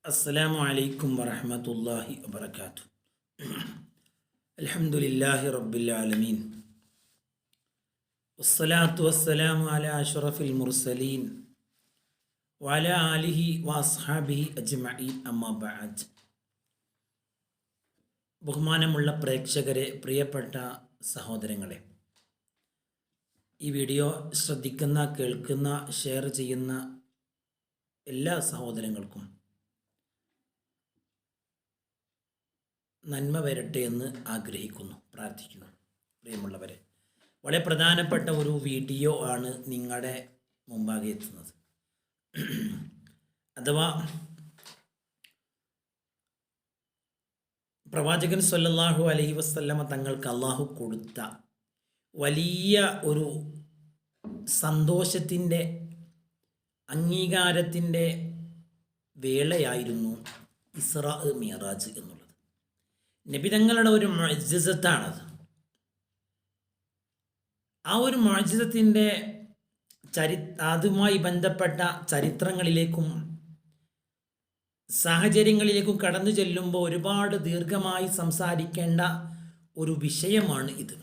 السلام عليكم ورحمة الله وبركاته. الحمد لله رب العالمين والصلاة والسلام على أشرف المرسلين وعلى آله وأصحابه أجمعين أما بعد. ബഹുമാനമുള്ള പ്രേക്ഷകരെ, പ്രിയപ്പെട്ട സഹോദരങ്ങളെ, ഈ വീഡിയോ ശ്രദ്ധിക്കുന്ന, കേൾക്കുന്ന, ഷെയർ ചെയ്യുന്ന എല്ലാ സഹോദരങ്ങൾക്കും നന്മ വരട്ടെ എന്ന് ആഗ്രഹിക്കുന്നു, പ്രാർത്ഥിക്കുന്നു. പ്രിയമുള്ളവരെ, വളരെ പ്രധാനപ്പെട്ട ഒരു വീഡിയോ ആണ് നിങ്ങളുടെ മുമ്പാകെ എത്തുന്നത്. അഥവാ പ്രവാചകൻ സ്വല്ലല്ലാഹു അലൈഹി വസല്ലമ തങ്ങൾക്ക് അള്ളാഹു കൊടുത്ത വലിയ ഒരു സന്തോഷത്തിൻ്റെ, അംഗീകാരത്തിൻ്റെ വേളയായിരുന്നു ഇസ്രാ മിഅ്റാജ് എന്നുള്ളത്. നബിതങ്ങളുടെ ഒരു മുഅ്ജിസത്താണത്. ആ ഒരു മുഅ്ജിസത്തിൻ്റെ അതുമായി ബന്ധപ്പെട്ട ചരിത്രങ്ങളിലേക്കും സാഹചര്യങ്ങളിലേക്കും കടന്നു ചെല്ലുമ്പോൾ ഒരുപാട് ദീർഘമായി സംസാരിക്കേണ്ട ഒരു വിഷയമാണ് ഇത്.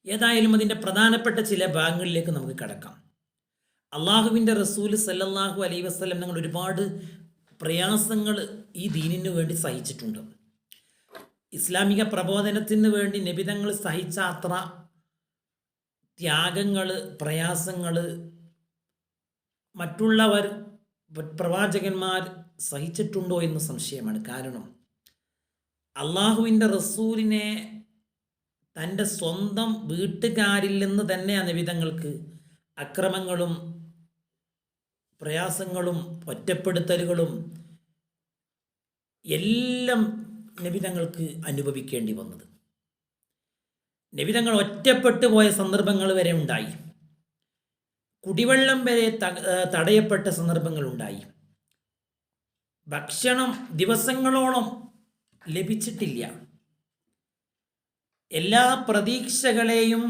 ഏതായാലും അതിൻ്റെ പ്രധാനപ്പെട്ട ചില ഭാഗങ്ങളിലേക്ക് നമുക്ക് കടക്കാം. അള്ളാഹുവിൻ്റെ റസൂൽ സല്ലല്ലാഹു അലൈഹി വസല്ലം ഞങ്ങൾ ഒരുപാട് പ്രയാസങ്ങൾ ഈ ദീനിനു വേണ്ടി സഹിച്ചിട്ടുണ്ട്. ഇസ്ലാമിക പ്രബോധനത്തിന് വേണ്ടി നബിതങ്ങൾ സഹിച്ച അത്ര ത്യാഗങ്ങൾ, പ്രയാസങ്ങൾ മറ്റുള്ളവർ, പ്രവാചകന്മാർ സഹിച്ചിട്ടുണ്ടോ എന്ന് സംശയമാണ്. കാരണം അള്ളാഹുവിൻ്റെ റസൂലിനെ തൻ്റെ സ്വന്തം വീട്ടുകാരിൽ നിന്ന് തന്നെ ആ നബിതങ്ങൾക്ക് അക്രമങ്ങളും പ്രയാസങ്ങളും ഒറ്റപ്പെടുത്തലുകളും എല്ലാം നബിതങ്ങൾക്ക് അനുഭവിക്കേണ്ടി വന്നത്. നബിതങ്ങൾ ഒറ്റപ്പെട്ടു പോയ സന്ദർഭങ്ങൾ വരെ ഉണ്ടായി. കുടിവെള്ളം വരെ തടയപ്പെട്ട സന്ദർഭങ്ങളുണ്ടായി. ഭക്ഷണം ദിവസങ്ങളോളം ലഭിച്ചിട്ടില്ല. എല്ലാ പ്രതീക്ഷകളെയും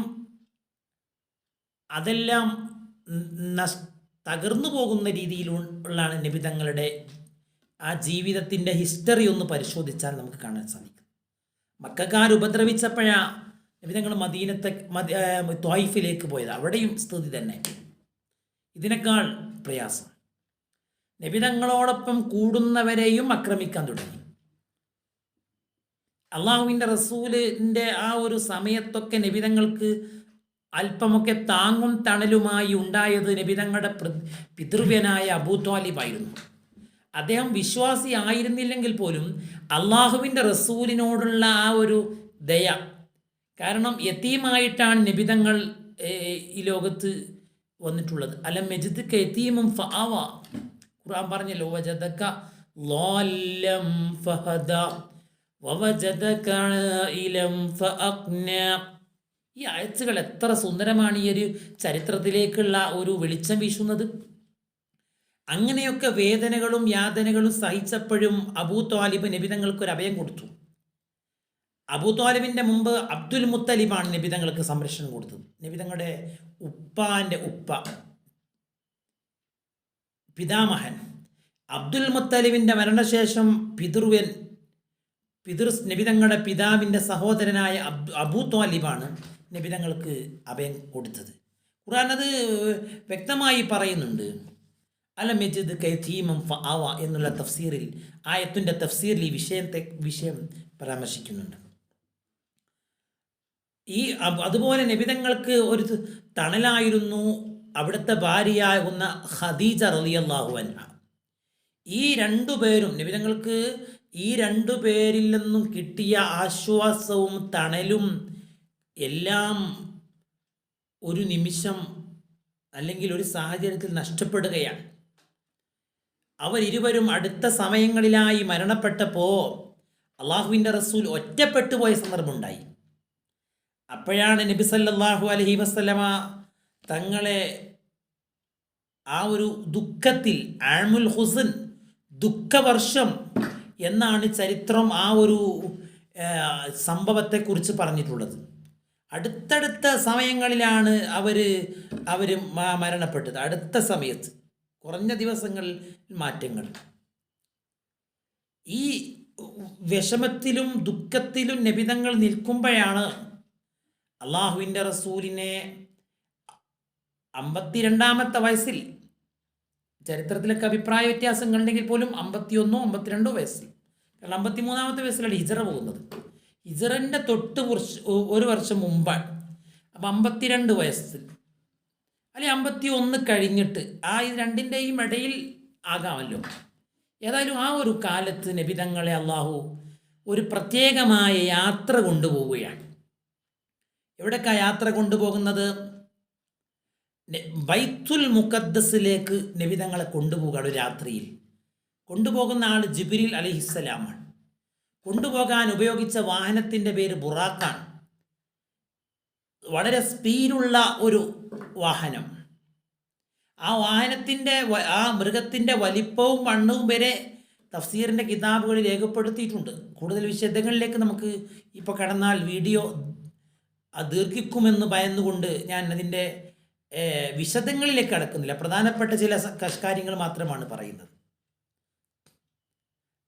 അതെല്ലാം തകർന്നു പോകുന്ന രീതിയിലുള്ളാണ് നബിതങ്ങളുടെ ആ ജീവിതത്തിൻ്റെ ഹിസ്റ്ററി ഒന്ന് പരിശോധിച്ചാൽ നമുക്ക് കാണാൻ സാധിക്കും. മക്കക്കാർ ഉപദ്രവിച്ചപ്പോഴാണ് നബിതങ്ങൾ ത്വായിഫിലേക്ക് പോയത്. അവിടെയും സ്ഥിതി തന്നെ ഇതിനേക്കാൾ പ്രയാസം. നബിതങ്ങളോടൊപ്പം കൂടുന്നവരെയും ആക്രമിക്കാൻ തുടങ്ങി. അള്ളാഹുവിൻ്റെ റസൂലിൻ്റെ ആ ഒരു സമയത്തൊക്കെ നബിതങ്ങൾക്ക് അല്പമൊക്കെ താങ്ങും തണലുമായി ഉണ്ടായത് നബിതങ്ങളുടെ പിതൃവ്യനായ അബൂ ത്വാലിബായിരുന്നു. അദ്ദേഹം വിശ്വാസി ആയിരുന്നില്ലെങ്കിൽ പോലും അള്ളാഹുവിൻ്റെ റസൂലിനോടുള്ള ആ ഒരു ദയ, കാരണം യതീമായിട്ടാണ് നബിതങ്ങൾ ഈ ലോകത്ത് വന്നിട്ടുള്ളത്. അലം യജിദ്ക യതീമൻ ഫആവ, ഖുർആൻ പറഞ്ഞല്ലോ, വജദക ളാല്ലം ഫഹദ വവജദക ആയിലം ഫഅഖ്ന. ഈ ആയത്തുകൾ എത്ര സുന്ദരമാണ് ഈ ഒരു ചരിത്രത്തിലേക്കുള്ള ഒരു വെളിച്ചം വീശുന്നത്. അങ്ങനെയൊക്കെ വേദനകളും യാതനകളും സഹിച്ചപ്പോഴും അബൂ ത്വാലിബ് നബിതങ്ങൾക്ക് ഒരു അഭയം കൊടുത്തു. അബൂ ത്വാലിബിൻ്റെ മുമ്പ് അബ്ദുൽ മുത്തലിബാണ് നബിതങ്ങൾക്ക് സംരക്ഷണം കൊടുത്തത്. നബിതങ്ങളുടെ ഉപ്പാൻ്റെ ഉപ്പ, പിതാമഹൻ. അബ്ദുൽ മുത്തലിബിൻ്റെ മരണശേഷം നബിതങ്ങളുടെ പിതാവിൻ്റെ സഹോദരനായ അബൂ ത്വാലിബാണ് നബിതങ്ങൾക്ക് അഭയം കൊടുത്തത്. ഖുർആൻ അത് വ്യക്തമായി പറയുന്നുണ്ട്. അലം യജിദ്ക യതീമൻ ഫആവ എന്നുള്ള തഫ്സീറിൽ, ആയത്തിൻ്റെ തഫ്സീറിൽ ഈ വിഷയം പരാമർശിക്കുന്നുണ്ട്. അതുപോലെ നബിതങ്ങൾക്ക് ഒരു തണലായിരുന്നു അവിടുത്തെ ഭാര്യയാകുന്ന ഖദീജ റളിയല്ലാഹു അൻഹ. ഈ രണ്ടുപേരും നബിതങ്ങൾക്ക് ഈ രണ്ടുപേരിൽ നിന്നും കിട്ടിയ ആശ്വാസവും തണലും എല്ലാം ഒരു നിമിഷം അല്ലെങ്കിൽ ഒരു സാഹചര്യത്തിൽ നഷ്ടപ്പെടുകയാണ്. അവരിരുവരും അടുത്ത സമയങ്ങളിലായി മരണപ്പെട്ടപ്പോൾ അള്ളാഹുവിൻ്റെ റസൂൽ ഒറ്റപ്പെട്ടു പോയ സന്ദർഭമുണ്ടായി. അപ്പോഴാണ് നബി സല്ലല്ലാഹു അലൈഹി വസല്ലമ തങ്ങളെ ആ ഒരു ദുഃഖത്തിൽ, ആമുൽ ഹുസ്ൻ, ദുഃഖവർഷം എന്നാണ് ചരിത്രം ആ ഒരു സംഭവത്തെക്കുറിച്ച് പറഞ്ഞിട്ടുള്ളത്. അടുത്തടുത്ത സമയങ്ങളിലാണ് അവർ മരണപ്പെട്ടത്. അടുത്ത സമയത്ത് കുറഞ്ഞ ദിവസങ്ങളിൽ മാറ്റങ്ങൾ. ഈ വിഷമത്തിലും ദുഃഖത്തിലും നബിതങ്ങൾ നിൽക്കുമ്പോഴാണ് അള്ളാഹുവിൻ്റെ റസൂലിനെ 52-ാമത്തെ വയസ്സിൽ, ചരിത്രത്തിലൊക്കെ അഭിപ്രായ വ്യത്യാസങ്ങളുണ്ടെങ്കിൽ പോലും 51-ഓ 52-ഓ വയസ്സിൽ, കാരണം 53-ാമത്തെ വയസ്സിലാണ് ഹിജറ പോകുന്നത്. ഹിജറിൻ്റെ ഒരു വർഷം മുമ്പാണ്. അപ്പം 52 വയസ്സിൽ അല്ലെങ്കിൽ 51 കഴിഞ്ഞിട്ട് ഇത് രണ്ടിൻ്റെയും ഇടയിൽ ആകാമല്ലോ. ഏതായാലും ആ ഒരു കാലത്ത് നബിതങ്ങളെ അള്ളാഹു ഒരു പ്രത്യേകമായ യാത്ര കൊണ്ടുപോവുകയാണ്. എവിടേക്കാണ് യാത്ര കൊണ്ടുപോകുന്നത്? ബൈത്തുൽ മുഖദ്ദസിലേക്ക് നബിതങ്ങളെ കൊണ്ടുപോകുകയാണ്. രാത്രിയിൽ കൊണ്ടുപോകുന്ന ആൾ ജിബ്രീൽ അലൈഹിസ്സലാമാണ്. കൊണ്ടുപോകാൻ ഉപയോഗിച്ച വാഹനത്തിൻ്റെ പേര് ബുറാഖാണ്. വളരെ സ്പീഡുള്ള ഒരു വാഹനം. ആ വാഹനത്തിൻ്റെ ആ മൃഗത്തിൻ്റെ വലിപ്പവും വണ്ണവും വരെ തഫ്സീറിൻ്റെ കിതാബുകളിൽ രേഖപ്പെടുത്തിയിട്ടുണ്ട്. കൂടുതൽ വിശദങ്ങളിലേക്ക് നമുക്ക് ഇപ്പോൾ കടന്നാൽ വീഡിയോ ദീർഘിക്കുമെന്ന് ഭയന്നുകൊണ്ട് ഞാൻ അതിൻ്റെ വിശദങ്ങളിലേക്ക് കടക്കുന്നില്ല. പ്രധാനപ്പെട്ട ചില കാര്യങ്ങൾ മാത്രമാണ് പറയുന്നത്.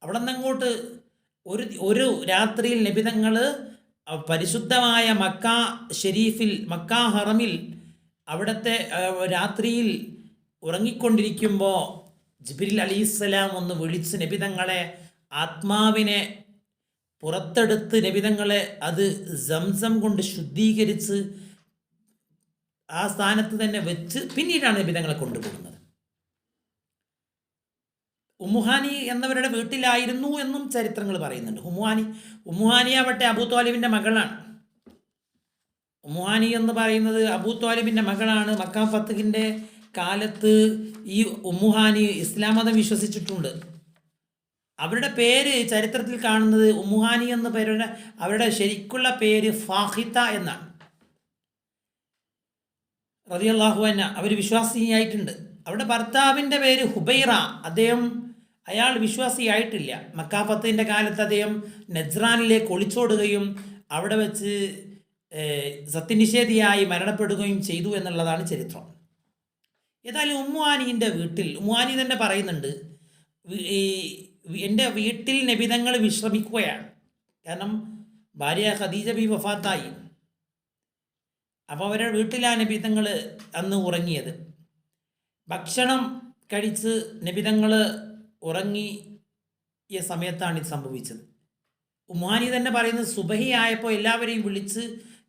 അവിടെ നിന്നങ്ങോട്ട് ഒരു രാത്രിയിൽ നബിതങ്ങൾ പരിശുദ്ധമായ മക്ക ഷെരീഫിൽ, മക്ക ഹറമിൽ അവിടുത്തെ രാത്രിയിൽ ഉറങ്ങിക്കൊണ്ടിരിക്കുമ്പോൾ ജിബ്രീൽ അലൈഹിസ്സലാം ഒന്ന് വിളിച്ച് നബിതങ്ങളെ ആത്മാവിനെ പുറത്തെടുത്ത് നബിതങ്ങളെ അത് സംസം കൊണ്ട് ശുദ്ധീകരിച്ച് ആ സ്ഥാനത്ത് തന്നെ വെച്ച് പിന്നീടാണ് നബിതങ്ങളെ കൊണ്ടുപോകുന്നത്. ഉമ്മുഹാനി എന്നവരുടെ വീട്ടിലായിരുന്നു എന്നും ചരിത്രങ്ങൾ പറയുന്നുണ്ട്. ഉമ്മുഹാനി ആവട്ടെ അബൂ ത്വാലിബിൻ്റെ മകളാണ്. ഉമ്മുഹാനി എന്ന് പറയുന്നത് അബൂ ത്വാലിബിൻ്റെ മകളാണ്. മക്ക ഫത്ഹിൻ്റെ കാലത്ത് ഈ ഉമ്മുഹാനി ഇസ്ലാം മതം വിശ്വസിച്ചിട്ടുണ്ട്. അവരുടെ പേര് ചരിത്രത്തിൽ കാണുന്നത് ഉമ്മുഹാനി എന്ന പേരുടെ, അവരുടെ ശരിക്കുള്ള പേര് ഫാഹിത്ത എന്നാണ്. റളിയല്ലാഹു അൻഹ അവർ വിശ്വാസിയായിട്ടുണ്ട്. അവരുടെ ഭർത്താവിൻ്റെ പേര് ഹുബൈറ. അയാൾ വിശ്വാസിയായിട്ടില്ല. മക്ക ഫത്ഹിൻ്റെ കാലത്ത് അദ്ദേഹം നജ്റാനിലേക്ക് ഒളിച്ചോടുകയും അവിടെ വെച്ച് സത്യനിഷേധിയായി മരണപ്പെടുകയും ചെയ്തു എന്നുള്ളതാണ് ചരിത്രം. ഏതായാലും ഉമ്മുഹാനീൻ്റെ വീട്ടിൽ ഉമ്മുഹാനി തന്നെ പറയുന്നുണ്ട്, എൻ്റെ വീട്ടിൽ നബിതങ്ങൾ വിശ്രമിക്കുകയാണ്. കാരണം ഭാര്യ ഖദീജ ബി വഫാത്തായി. അപ്പോൾ അവരുടെ വീട്ടിലാണ് നബിതങ്ങൾ അന്ന് ഉറങ്ങിയത്. ഭക്ഷണം കഴിച്ച് നബിതങ്ങൾ ഉറങ്ങിയ സമയത്താണ് ഇത് സംഭവിച്ചത്. ഉമ്മുഹാനി തന്നെ പറയുന്നത്, സുബഹി ആയപ്പോൾ എല്ലാവരെയും വിളിച്ച്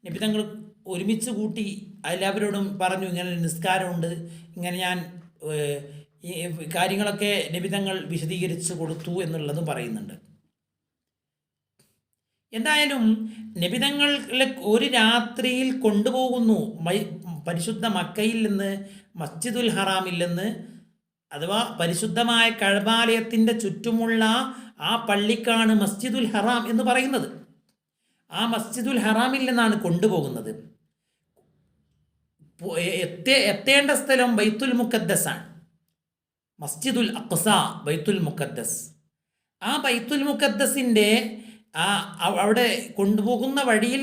നബിതങ്ങൾ ഒരുമിച്ച് കൂട്ടി എല്ലാവരോടും പറഞ്ഞു, ഇങ്ങനെ നിസ്കാരമുണ്ട്, ഇങ്ങനെ ഞാൻ ഈ കാര്യങ്ങളൊക്കെ നബിതങ്ങൾ വിശദീകരിച്ച് കൊടുത്തു എന്നുള്ളതും പറയുന്നുണ്ട്. എന്തായാലും നബിതങ്ങളെ ഒരു രാത്രിയിൽ കൊണ്ടുപോകുന്നു പരിശുദ്ധ മക്കയിൽ നിന്ന്, മസ്ജിദുൽ ഹറാമിൽ നിന്ന്, അഥവാ പരിശുദ്ധമായ കഅബാലയത്തിൻ്റെ ചുറ്റുമുള്ള ആ പള്ളിക്കാണ് മസ്ജിദുൽ ഹറാം എന്ന് പറയുന്നത്. ആ മസ്ജിദുൽ ഹറാമിൽ നിന്നാണ് കൊണ്ടുപോകുന്നത്. എത്തേണ്ട സ്ഥലം ബൈത്തുൽ മുഖദ്ദസാണ്. മസ്ജിദുൽ അഖ്സ, ബൈത്തുൽ മുഖദ്ദസ്. ആ ബൈത്തുൽ മുഖദ്ദസിൻ്റെ അവിടെ കൊണ്ടുപോകുന്ന വഴിയിൽ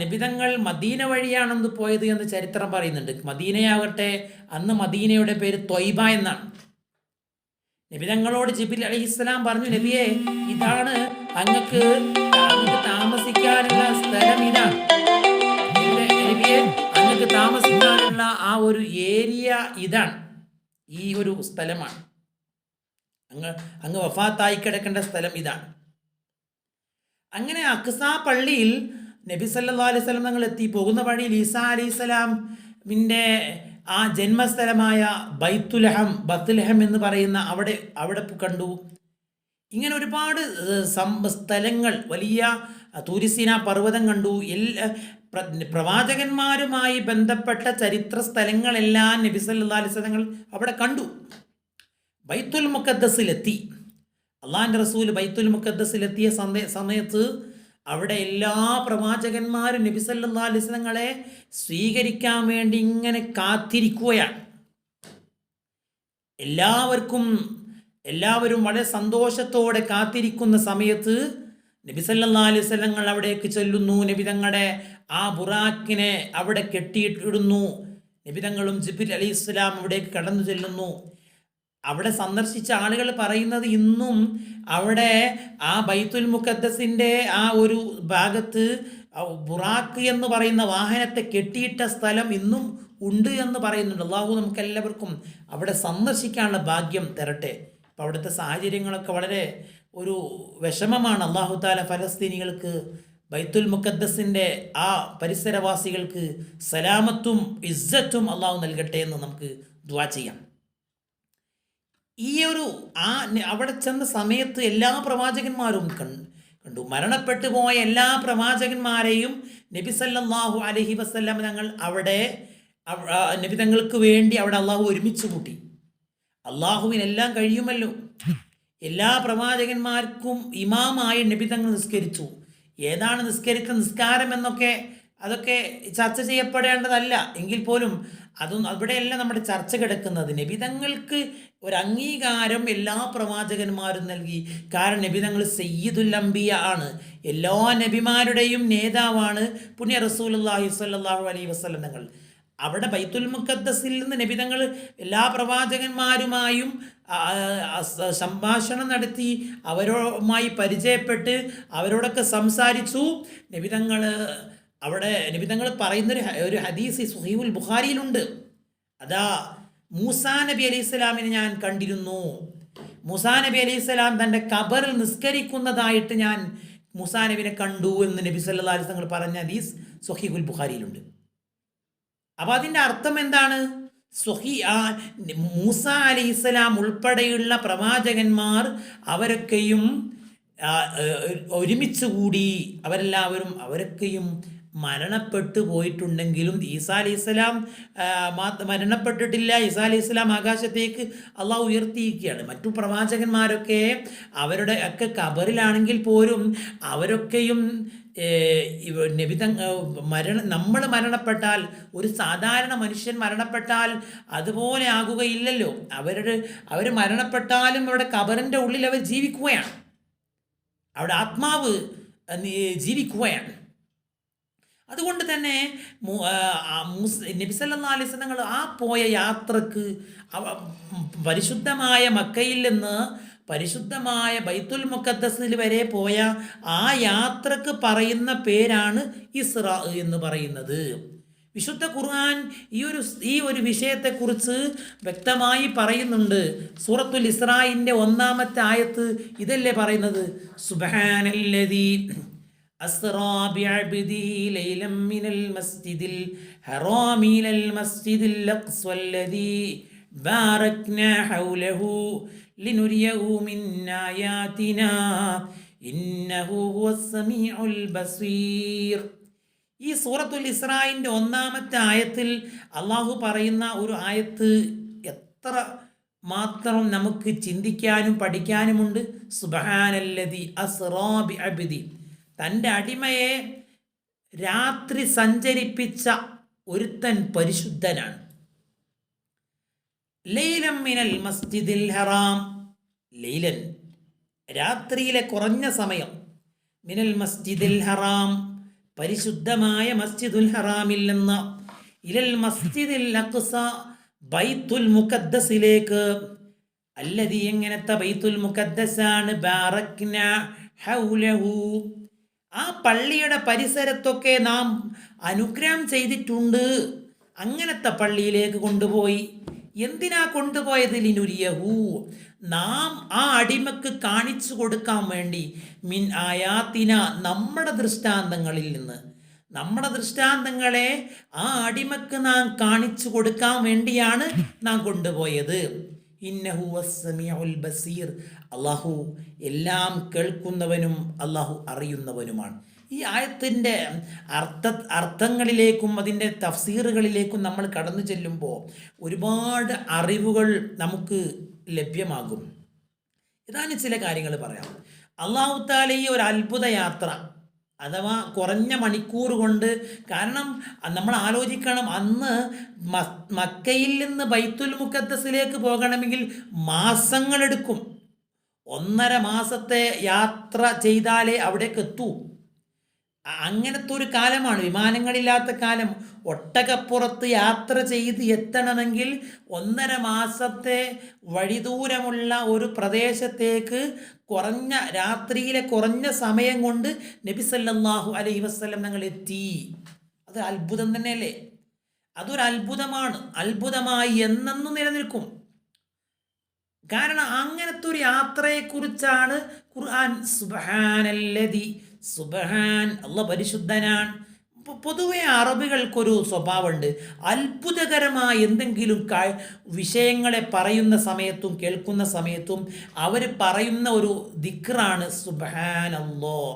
നബിതങ്ങൾ മദീന വഴിയാണെന്ന് പോയത് എന്ന് ചരിത്രം പറയുന്നുണ്ട്. മദീനയാകട്ടെ അന്ന് മദീനയുടെ പേര് ത്വയ്ബ എന്നാണ്. നബിതങ്ങളോട് ജിബ്രീൽ അലൈഹിസ്സലാം പറഞ്ഞു, നബിയെ, ഇതാണ് അങ്ങക്ക് താമസിക്കാനുള്ള സ്ഥലം, ഇതാണ് നബിയെ അങ്ങക്ക് താമസിക്കാനുള്ള ആ ഒരു ഏരിയ, ഇതാണ്, ഈ ഒരു സ്ഥലമാണ്, അങ്ങ് വഫാത്തായി കിടക്കേണ്ട സ്ഥലം ഇതാണ്. അങ്ങനെ അഖ്സ പള്ളിയിൽ നബി സല്ലല്ലാഹു അലൈഹി വസല്ലം തങ്ങൾ എത്തി. പോകുന്ന വഴിയിൽ ഈസാ അലൈഹിസ്സലാമിൻ്റെ ആ ജന്മസ്ഥലമായ ബത്ലഹം എന്ന് പറയുന്ന അവിടെ കണ്ടു. ഇങ്ങനെ ഒരുപാട് സ്ഥലങ്ങൾ, വലിയ തൂരിസീന പർവ്വതം കണ്ടു. പ്രവാചകന്മാരുമായി ബന്ധപ്പെട്ട ചരിത്ര സ്ഥലങ്ങളെല്ലാം നബി സല്ലല്ലാഹു അലൈഹി വസല്ലം തങ്ങൾ അവിടെ കണ്ടു. ബൈത്തുൽ മുഖദ്ദസിലെത്തി. അള്ളാഹിൻ്റെ റസൂൽ ബൈത്തുൽ മുഖദ്ദസിലെത്തിയ സമയത്ത് അവിടെ എല്ലാ പ്രവാചകന്മാരും നബി സല്ലല്ലാഹു അലൈഹി വസല്ലം തങ്ങളെ സ്വീകരിക്കാൻ വേണ്ടി ഇങ്ങനെ കാത്തിരിക്കുകയാണ്. എല്ലാവരും വളരെ സന്തോഷത്തോടെ കാത്തിരിക്കുന്ന സമയത്ത് നബി സല്ലല്ലാഹു അലൈഹി വസല്ലം തങ്ങൾ അവിടേക്ക് ചെല്ലുന്നു. നബി തങ്ങളുടെ ആ ബുറാക്കിനെ അവിടെ കെട്ടിയിട്ടിടുന്നു. നബി തങ്ങളും ജിബ്രീൽ അലൈഹിസ്സലാം അവിടേക്ക് കടന്നു ചെല്ലുന്നു. അവിടെ സന്ദർശിച്ച ആളുകൾ പറയുന്നത് ഇന്നും അവിടെ ആ ബൈത്തുൽ മുഖദ്ദസിൻ്റെ ആ ഒരു ഭാഗത്ത് ബുറാക്ക് എന്ന് പറയുന്ന വാഹനത്തെ കെട്ടിയിട്ട സ്ഥലം ഇന്നും ഉണ്ട് എന്ന് പറയുന്നുണ്ട്. അള്ളാഹു നമുക്ക് എല്ലാവർക്കും അവിടെ സന്ദർശിക്കാനുള്ള ഭാഗ്യം തരട്ടെ. അപ്പോൾ അവിടുത്തെ സാഹചര്യങ്ങളൊക്കെ വളരെ ഒരു വിഷമമാണ്. അള്ളാഹു താല ഫലസ്തീനികൾക്ക്, ബൈത്തുൽ മുഖദ്ദസിൻ്റെ ആ പരിസരവാസികൾക്ക് സലാമത്തും ഇസ്സത്തും അള്ളാഹു നൽകട്ടെ എന്ന് നമുക്ക് ദുആ ചെയ്യാം. ഈ ഒരു അവിടെ ചെന്ന സമയത്ത് എല്ലാ പ്രവാചകന്മാരും കണ്ടു. മരണപ്പെട്ടു പോയ എല്ലാ പ്രവാചകന്മാരെയും നബി സല്ലല്ലാഹു അലൈഹി വസല്ലം തങ്ങൾ അവിടെ നബി തങ്ങൾക്ക് വേണ്ടി അവിടെ അള്ളാഹു ഒരുമിച്ച് കൂട്ടി. അള്ളാഹുവിനെല്ലാം കഴിയുമല്ലോ. എല്ലാ പ്രവാചകന്മാർക്കും ഇമാമായി നബി തങ്ങൾ നിസ്കരിച്ചു. ഏതാണ് നിസ്കരിച്ച നിസ്കാരം എന്നൊക്കെ അതൊക്കെ ചർച്ച ചെയ്യപ്പെടേണ്ടതല്ല. എങ്കിൽ പോലും അവിടെയല്ല നമ്മുടെ ചർച്ച കിടക്കുന്നത്. നബിതങ്ങൾക്ക് ഒരു അംഗീകാരം എല്ലാ പ്രവാചകന്മാരും നൽകി. കാരണം നബിതങ്ങൾ സയ്യിദുൽ അംബിയ ആണ്, എല്ലാ നബിമാരുടെയും നേതാവാണ് പുണ്യ റസൂലുള്ളാഹി സ്വല്ലല്ലാഹു അലൈഹി വസല്ലം തങ്ങൾ. അവിടെ ബൈത്തുൽ മുഖദ്ദസിൽ നിന്ന് നബിതങ്ങൾ എല്ലാ പ്രവാചകന്മാരുമായും സംഭാഷണം നടത്തി, അവരുമായി പരിചയപ്പെട്ട് അവരോടൊക്കെ സംസാരിച്ചു. നബിതങ്ങൾ പറയുന്നൊരു ഒരു ഹദീസ് സ്വഹീഹുൽ ബുഖാരിയിലുണ്ട്. അതാ മൂസാ നബി അലൈഹി സ്വലാമിനെ ഞാൻ കണ്ടിരുന്നു. മൂസാ നബി അലൈഹി സ്വലാം തൻ്റെ ഖബറിൽ നിസ്കരിക്കുന്നതായിട്ട് ഞാൻ മൂസാ നബിനെ കണ്ടു എന്ന് നബി സല്ലല്ലാഹു അലൈഹി വസല്ലം പറഞ്ഞ ഹദീസ് സ്വഹീഹുൽ ബുഖാരിയിലുണ്ട്. അപ്പോൾ അതിൻ്റെ അർത്ഥം എന്താണ്? മൂസ അലൈഹിസ്സലാം ഉൾപ്പെടെയുള്ള പ്രവാചകന്മാർ അവരൊക്കെയും ഒരുമിച്ച് കൂടി അവരൊക്കെയും മരണപ്പെട്ടു പോയിട്ടുണ്ടെങ്കിലും ഈസാ അലൈഹിസ്സലാം മരണപ്പെട്ടിട്ടില്ല. ഈസാ അലൈഹിസ്സലാം ആകാശത്തേക്ക് അള്ളാഹു ഉയർത്തിയിരിക്കുകയാണ്. മറ്റു പ്രവാചകന്മാരൊക്കെ അവരുടെ ഒക്കെ ഖബറിലാണെങ്കിൽ പോലും അവരൊക്കെയും നമ്മൾ മരണപ്പെട്ടാൽ, ഒരു സാധാരണ മനുഷ്യൻ മരണപ്പെട്ടാൽ അതുപോലെ ആകുകയില്ലല്ലോ. അവർ മരണപ്പെട്ടാലും അവിടെ ഖബറിൻ്റെ ഉള്ളിൽ അവർ ജീവിക്കുകയാണ്. അവിടെ ആത്മാവ് ജീവിക്കുകയാണ്. അതുകൊണ്ട് തന്നെ നബി സല്ലല്ലാഹു അലൈഹി വസല്ലം ആ പോയ യാത്രക്ക് പരിശുദ്ധമായ മക്കയിൽ നിന്ന് പരിശുദ്ധമായ ബൈത്തുൽ മുഖദ്ദസിൽ വരെ പോയ ആ യാത്രക്ക് പറയുന്ന പേരാണ് ഇസ്രാ എന്ന് പറയുന്നത്. വിശുദ്ധ ഖുർആൻ ഈ ഒരു വിഷയത്തെക്കുറിച്ച് വ്യക്തമായി പറയുന്നുണ്ട്. സൂറത്തുൽ ഇസ്രായിൻ്റെ 1-ാമത്തെ ആയത്ത് ഇതല്ലേ പറയുന്നത്? സുബ്ഹാനല്ലദീ അസ്റാ ബിഅബ്ദി ലൈലൻ മിനൽ മസ്ജിദിൽ ഹറാമി ഇലൽ മസ്ജിദിൽ അഖ്സല്ലദീ ബാറക്നാ ഹൗലഹു ലിനുരിയഹു മിൻ ആയാതിനാ ഇന്നഹു ഹുവസ് സമീഉൽ ബസീർ. ഈ സൂറത്തുൽ ഇസ്രായിൻ്റെ 1-ാമത്തെ ആയത്തിൽ അള്ളാഹു പറയുന്ന ഒരു ആയത്ത് എത്ര മാത്രം നമുക്ക് ചിന്തിക്കാനും പഠിക്കാനുമുണ്ട്. സുബ്ഹാനല്ലദീ അസ്റാ ബിഅബ്ദി, തൻ്റെ അടിമയെ രാത്രി സഞ്ചരിപ്പിച്ച ഒരുത്തൻ പരിശുദ്ധനാണ്. ലൈലൻ മിനൽ മസ്ജിദിൽ ഹറാം, ലൈലൻ രാത്രിയിലെ കുറഞ്ഞ സമയം, മിനൽ മസ്ജിദിൽ ഹറാം പരിശുദ്ധമായ മസ്ജിദുൽ ഹറാമിൽ നിന്ന്, ഇലൽ മസ്ജിദിൽ അഖ്സ ബൈത്തുൽ മുഖദ്ദസിലേക്ക്. അല്ലദീ എങ്ങനത്തെ ബൈത്തുൽ മുഖദ്ദസാണ്? ബാറക്നാ ഹൗലഹു, ആ പള്ളിയുടെ പരിസരത്തൊക്കെ നാം അനുഗ്രഹം ചെയ്തിട്ടുണ്ട്. അങ്ങനത്തെ പള്ളിയിലേക്ക് കൊണ്ടുപോയി. എന്തിനാ കൊണ്ടുപോയത്? ലിനുരിയഹു, നാം ആ അടിമക്ക് കാണിച്ചു കൊടുക്കാൻ വേണ്ടി, മിൻ ആയാത്തിന, നമ്മുടെ ദൃഷ്ടാന്തങ്ങളിൽ നിന്ന്, നമ്മുടെ ദൃഷ്ടാന്തങ്ങളെ ആ അടിമക്ക് നാം കാണിച്ചു കൊടുക്കാൻ വേണ്ടിയാണ് നാം കൊണ്ടുപോയത്. ഇന്നഹു വസ്സമീഉൽ ബസീർ, അള്ളാഹു എല്ലാം കേൾക്കുന്നവനും അള്ളാഹു അറിയുന്നവനുമാണ്. ഈ ആയത്തിൻ്റെ അർത്ഥങ്ങളിലേക്കും അതിൻ്റെ തഫ്സീറുകളിലേക്കും നമ്മൾ കടന്നു ചെല്ലുമ്പോൾ ഒരുപാട് അറിവുകൾ നമുക്ക് ലഭ്യമാകും. ഇതാണ് ചില കാര്യങ്ങൾ പറയാം. അള്ളാഹു തആല ഈ ഒരു അത്ഭുത യാത്ര അഥവാ കുറഞ്ഞ മണിക്കൂർ കൊണ്ട്, കാരണം നമ്മൾ ആലോചിക്കണം, അന്ന് മക്കയിൽ നിന്ന് ബൈത്തുൽ മുഖദ്ദസിലേക്ക് പോകണമെങ്കിൽ മാസങ്ങളെടുക്കും. 1.5 മാസത്തെ യാത്ര ചെയ്താലേ അവിടേക്ക് എത്തൂ. അങ്ങനത്തെ ഒരു കാലമാണ്, വിമാനങ്ങളില്ലാത്ത കാലം. ഒട്ടകപ്പുറത്ത് യാത്ര ചെയ്ത് എത്തണമെങ്കിൽ 1.5 മാസത്തെ വഴിദൂരമുള്ള ഒരു പ്രദേശത്തേക്ക് രാത്രിയിലെ കുറഞ്ഞ സമയം കൊണ്ട് നബി സല്ലല്ലാഹു അലൈഹി വസല്ലം ഞങ്ങൾ എത്തി. അത് അത്ഭുതം തന്നെയല്ലേ? അതൊരു അത്ഭുതമാണ്. അത്ഭുതമായി എന്നെന്നും നിലനിൽക്കും. കാരണം അങ്ങനത്തെ ഒരു യാത്രയെക്കുറിച്ചാണ് ഖുർആൻ സുബ്ഹാനല്ലദി, സുബ്ഹാൻ, അല്ലാഹ് പരിശുദ്ധനാണ്. പൊതുവെ അറബികൾക്കൊരു സ്വഭാവമുണ്ട്, അത്ഭുതകരമായ എന്തെങ്കിലും വിഷയങ്ങളെ പറയുന്ന സമയത്തും കേൾക്കുന്ന സമയത്തും അവർ പറയുന്ന ഒരു ദിക്റാണ് സുബ്ഹാനല്ലാഹ്.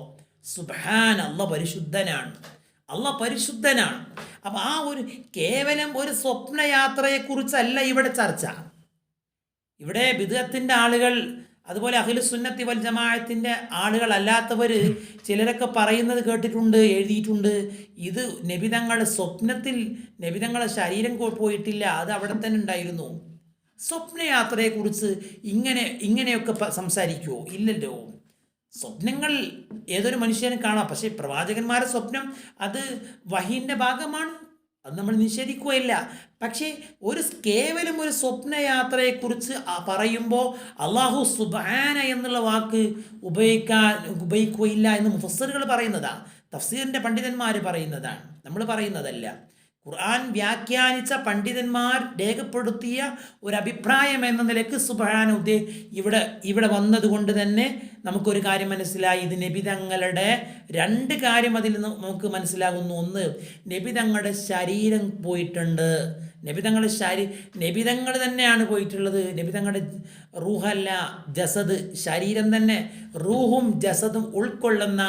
സുബ്ഹാൻ, അല്ലാഹ് പരിശുദ്ധനാണ്, അല്ലാഹ് പരിശുദ്ധനാണ്. അപ്പം ആ ഒരു കേവലം ഒരു സ്വപ്നയാത്രയെക്കുറിച്ചല്ല ഇവിടെ ചർച്ച. ഇവിടെ ബിദ്അത്തിന്റെ ആളുകൾ, അതുപോലെ അഹ്ലുസുന്നത്തി വൽ ജമാഅത്തിന്റെ ആളുകൾ അല്ലാത്തവർ ചിലരൊക്കെ പറയുന്നത് കേട്ടിട്ടുണ്ട്, എഴുതിയിട്ടുണ്ട്. ഇത് നബിതങ്ങൾ സ്വപ്നത്തിൽ നബിതങ്ങളെ ശരീരം പോയിട്ടില്ല, അത് അവിടെ തന്നെ ഉണ്ടായിരുന്നു. സ്വപ്നയാത്രയെക്കുറിച്ച് ഇങ്ങനെയൊക്കെ സംസാരിക്കുമോ? ഇല്ലല്ലോ. സ്വപ്നങ്ങൾ ഏതൊരു മനുഷ്യനും കാണാം. പക്ഷേ പ്രവാചകന്മാരുടെ സ്വപ്നം അത് വഹീൻ്റെ ഭാഗമാണ്, അത് നമ്മൾ നിഷേധിക്കുകയില്ല. പക്ഷേ കേവലം ഒരു സ്വപ്നയാത്രയെക്കുറിച്ച് പറയുമ്പോൾ അള്ളാഹു സുബ്ഹാന എന്നുള്ള വാക്ക് ഉപയോഗിക്കുകയില്ല എന്ന് മുഫസ്സിറുകൾ പറയുന്നതാണ്, തഫ്സീറിൻ്റെ പണ്ഡിതന്മാർ പറയുന്നതാണ്, നമ്മൾ പറയുന്നതല്ല. ഖുർആൻ വ്യാഖ്യാനിച്ച പണ്ഡിതന്മാർ രേഖപ്പെടുത്തിയ ഒരു അഭിപ്രായം എന്ന നിലയ്ക്ക് സുബ്ഹാന ഇവിടെ വന്നതുകൊണ്ട് തന്നെ നമുക്കൊരു കാര്യം മനസ്സിലായി. ഇത് നബിതങ്ങളുടെ 2 കാര്യം അതിൽ നിന്ന് നമുക്ക് മനസ്സിലാകുന്നു. ഒന്ന്, നബിതങ്ങളുടെ ശരീരം പോയിട്ടുണ്ട്. നബിതങ്ങൾ തന്നെയാണ് പോയിട്ടുള്ളത്. നബിതങ്ങളുടെ റൂഹല്ല, ജസദ്, ശരീരം തന്നെ റൂഹും ജസദും ഉൾക്കൊള്ളുന്ന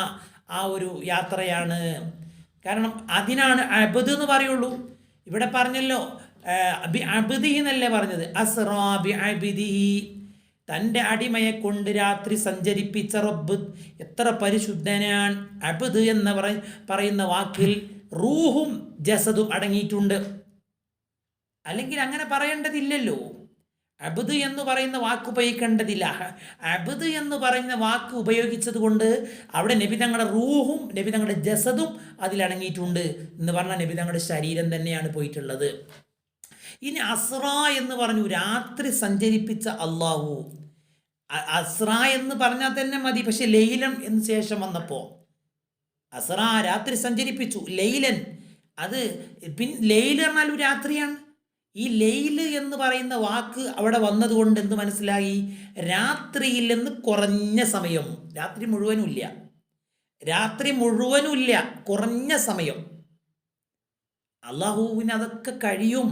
ആ ഒരു യാത്രയാണ്. കാരണം അതിനാണ് അബ്ദ് എന്ന് പറയുള്ളൂ. ഇവിടെ പറഞ്ഞല്ലോ ബി അബ്ദിഹി എന്നല്ലേ പറഞ്ഞത്, അസ്റാ ബി അബ്ദിഹി, തൻ്റെ അടിമയെ കൊണ്ട് രാത്രി സഞ്ചരിപ്പിച്ച റബ്ബ് എത്ര പരിശുദ്ധനാണ്. അബ്ദ് എന്ന് പറയുന്ന വാക്കിൽ റൂഹും ജസദും അടങ്ങിയിട്ടുണ്ട്. അല്ലെങ്കിൽ അങ്ങനെ പറയേണ്ടതില്ലല്ലോ. അബ്ദ് എന്ന് പറയുന്ന വാക്ക് ഉപയോഗിക്കേണ്ടതില്ല. അബ്ദ് എന്ന് പറയുന്ന വാക്ക് ഉപയോഗിച്ചത് കൊണ്ട് അവിടെ നബിതങ്ങളുടെ റൂഹും നബിതങ്ങളുടെ ജസദും അതിലടങ്ങിയിട്ടുണ്ട് എന്ന് പറഞ്ഞാൽ നബിതങ്ങളുടെ ശരീരം തന്നെയാണ് പോയിട്ടുള്ളത്. ഇനി അസ്റാ എന്ന് പറഞ്ഞു, രാത്രി സഞ്ചരിപ്പിച്ച അള്ളാഹു. അസ്റാ എന്ന് പറഞ്ഞാൽ തന്നെ മതി. പക്ഷെ ലൈലൻ എന്ന് ശേഷം വന്നപ്പോൾ അസ്റാ രാത്രി സഞ്ചരിപ്പിച്ചു, ലൈലൻ, അത് ലൈൽ പറഞ്ഞാൽ ഒരു രാത്രിയാണ്. ഈ ലൈല് എന്ന് പറയുന്ന വാക്ക് അവിടെ വന്നതുകൊണ്ട് എന്ത് മനസ്സിലായി? രാത്രിയിൽ നിന്ന് കുറഞ്ഞ സമയം. രാത്രി മുഴുവനും ഇല്ല, കുറഞ്ഞ സമയം. അള്ളാഹുവിന് അതൊക്കെ കഴിയും.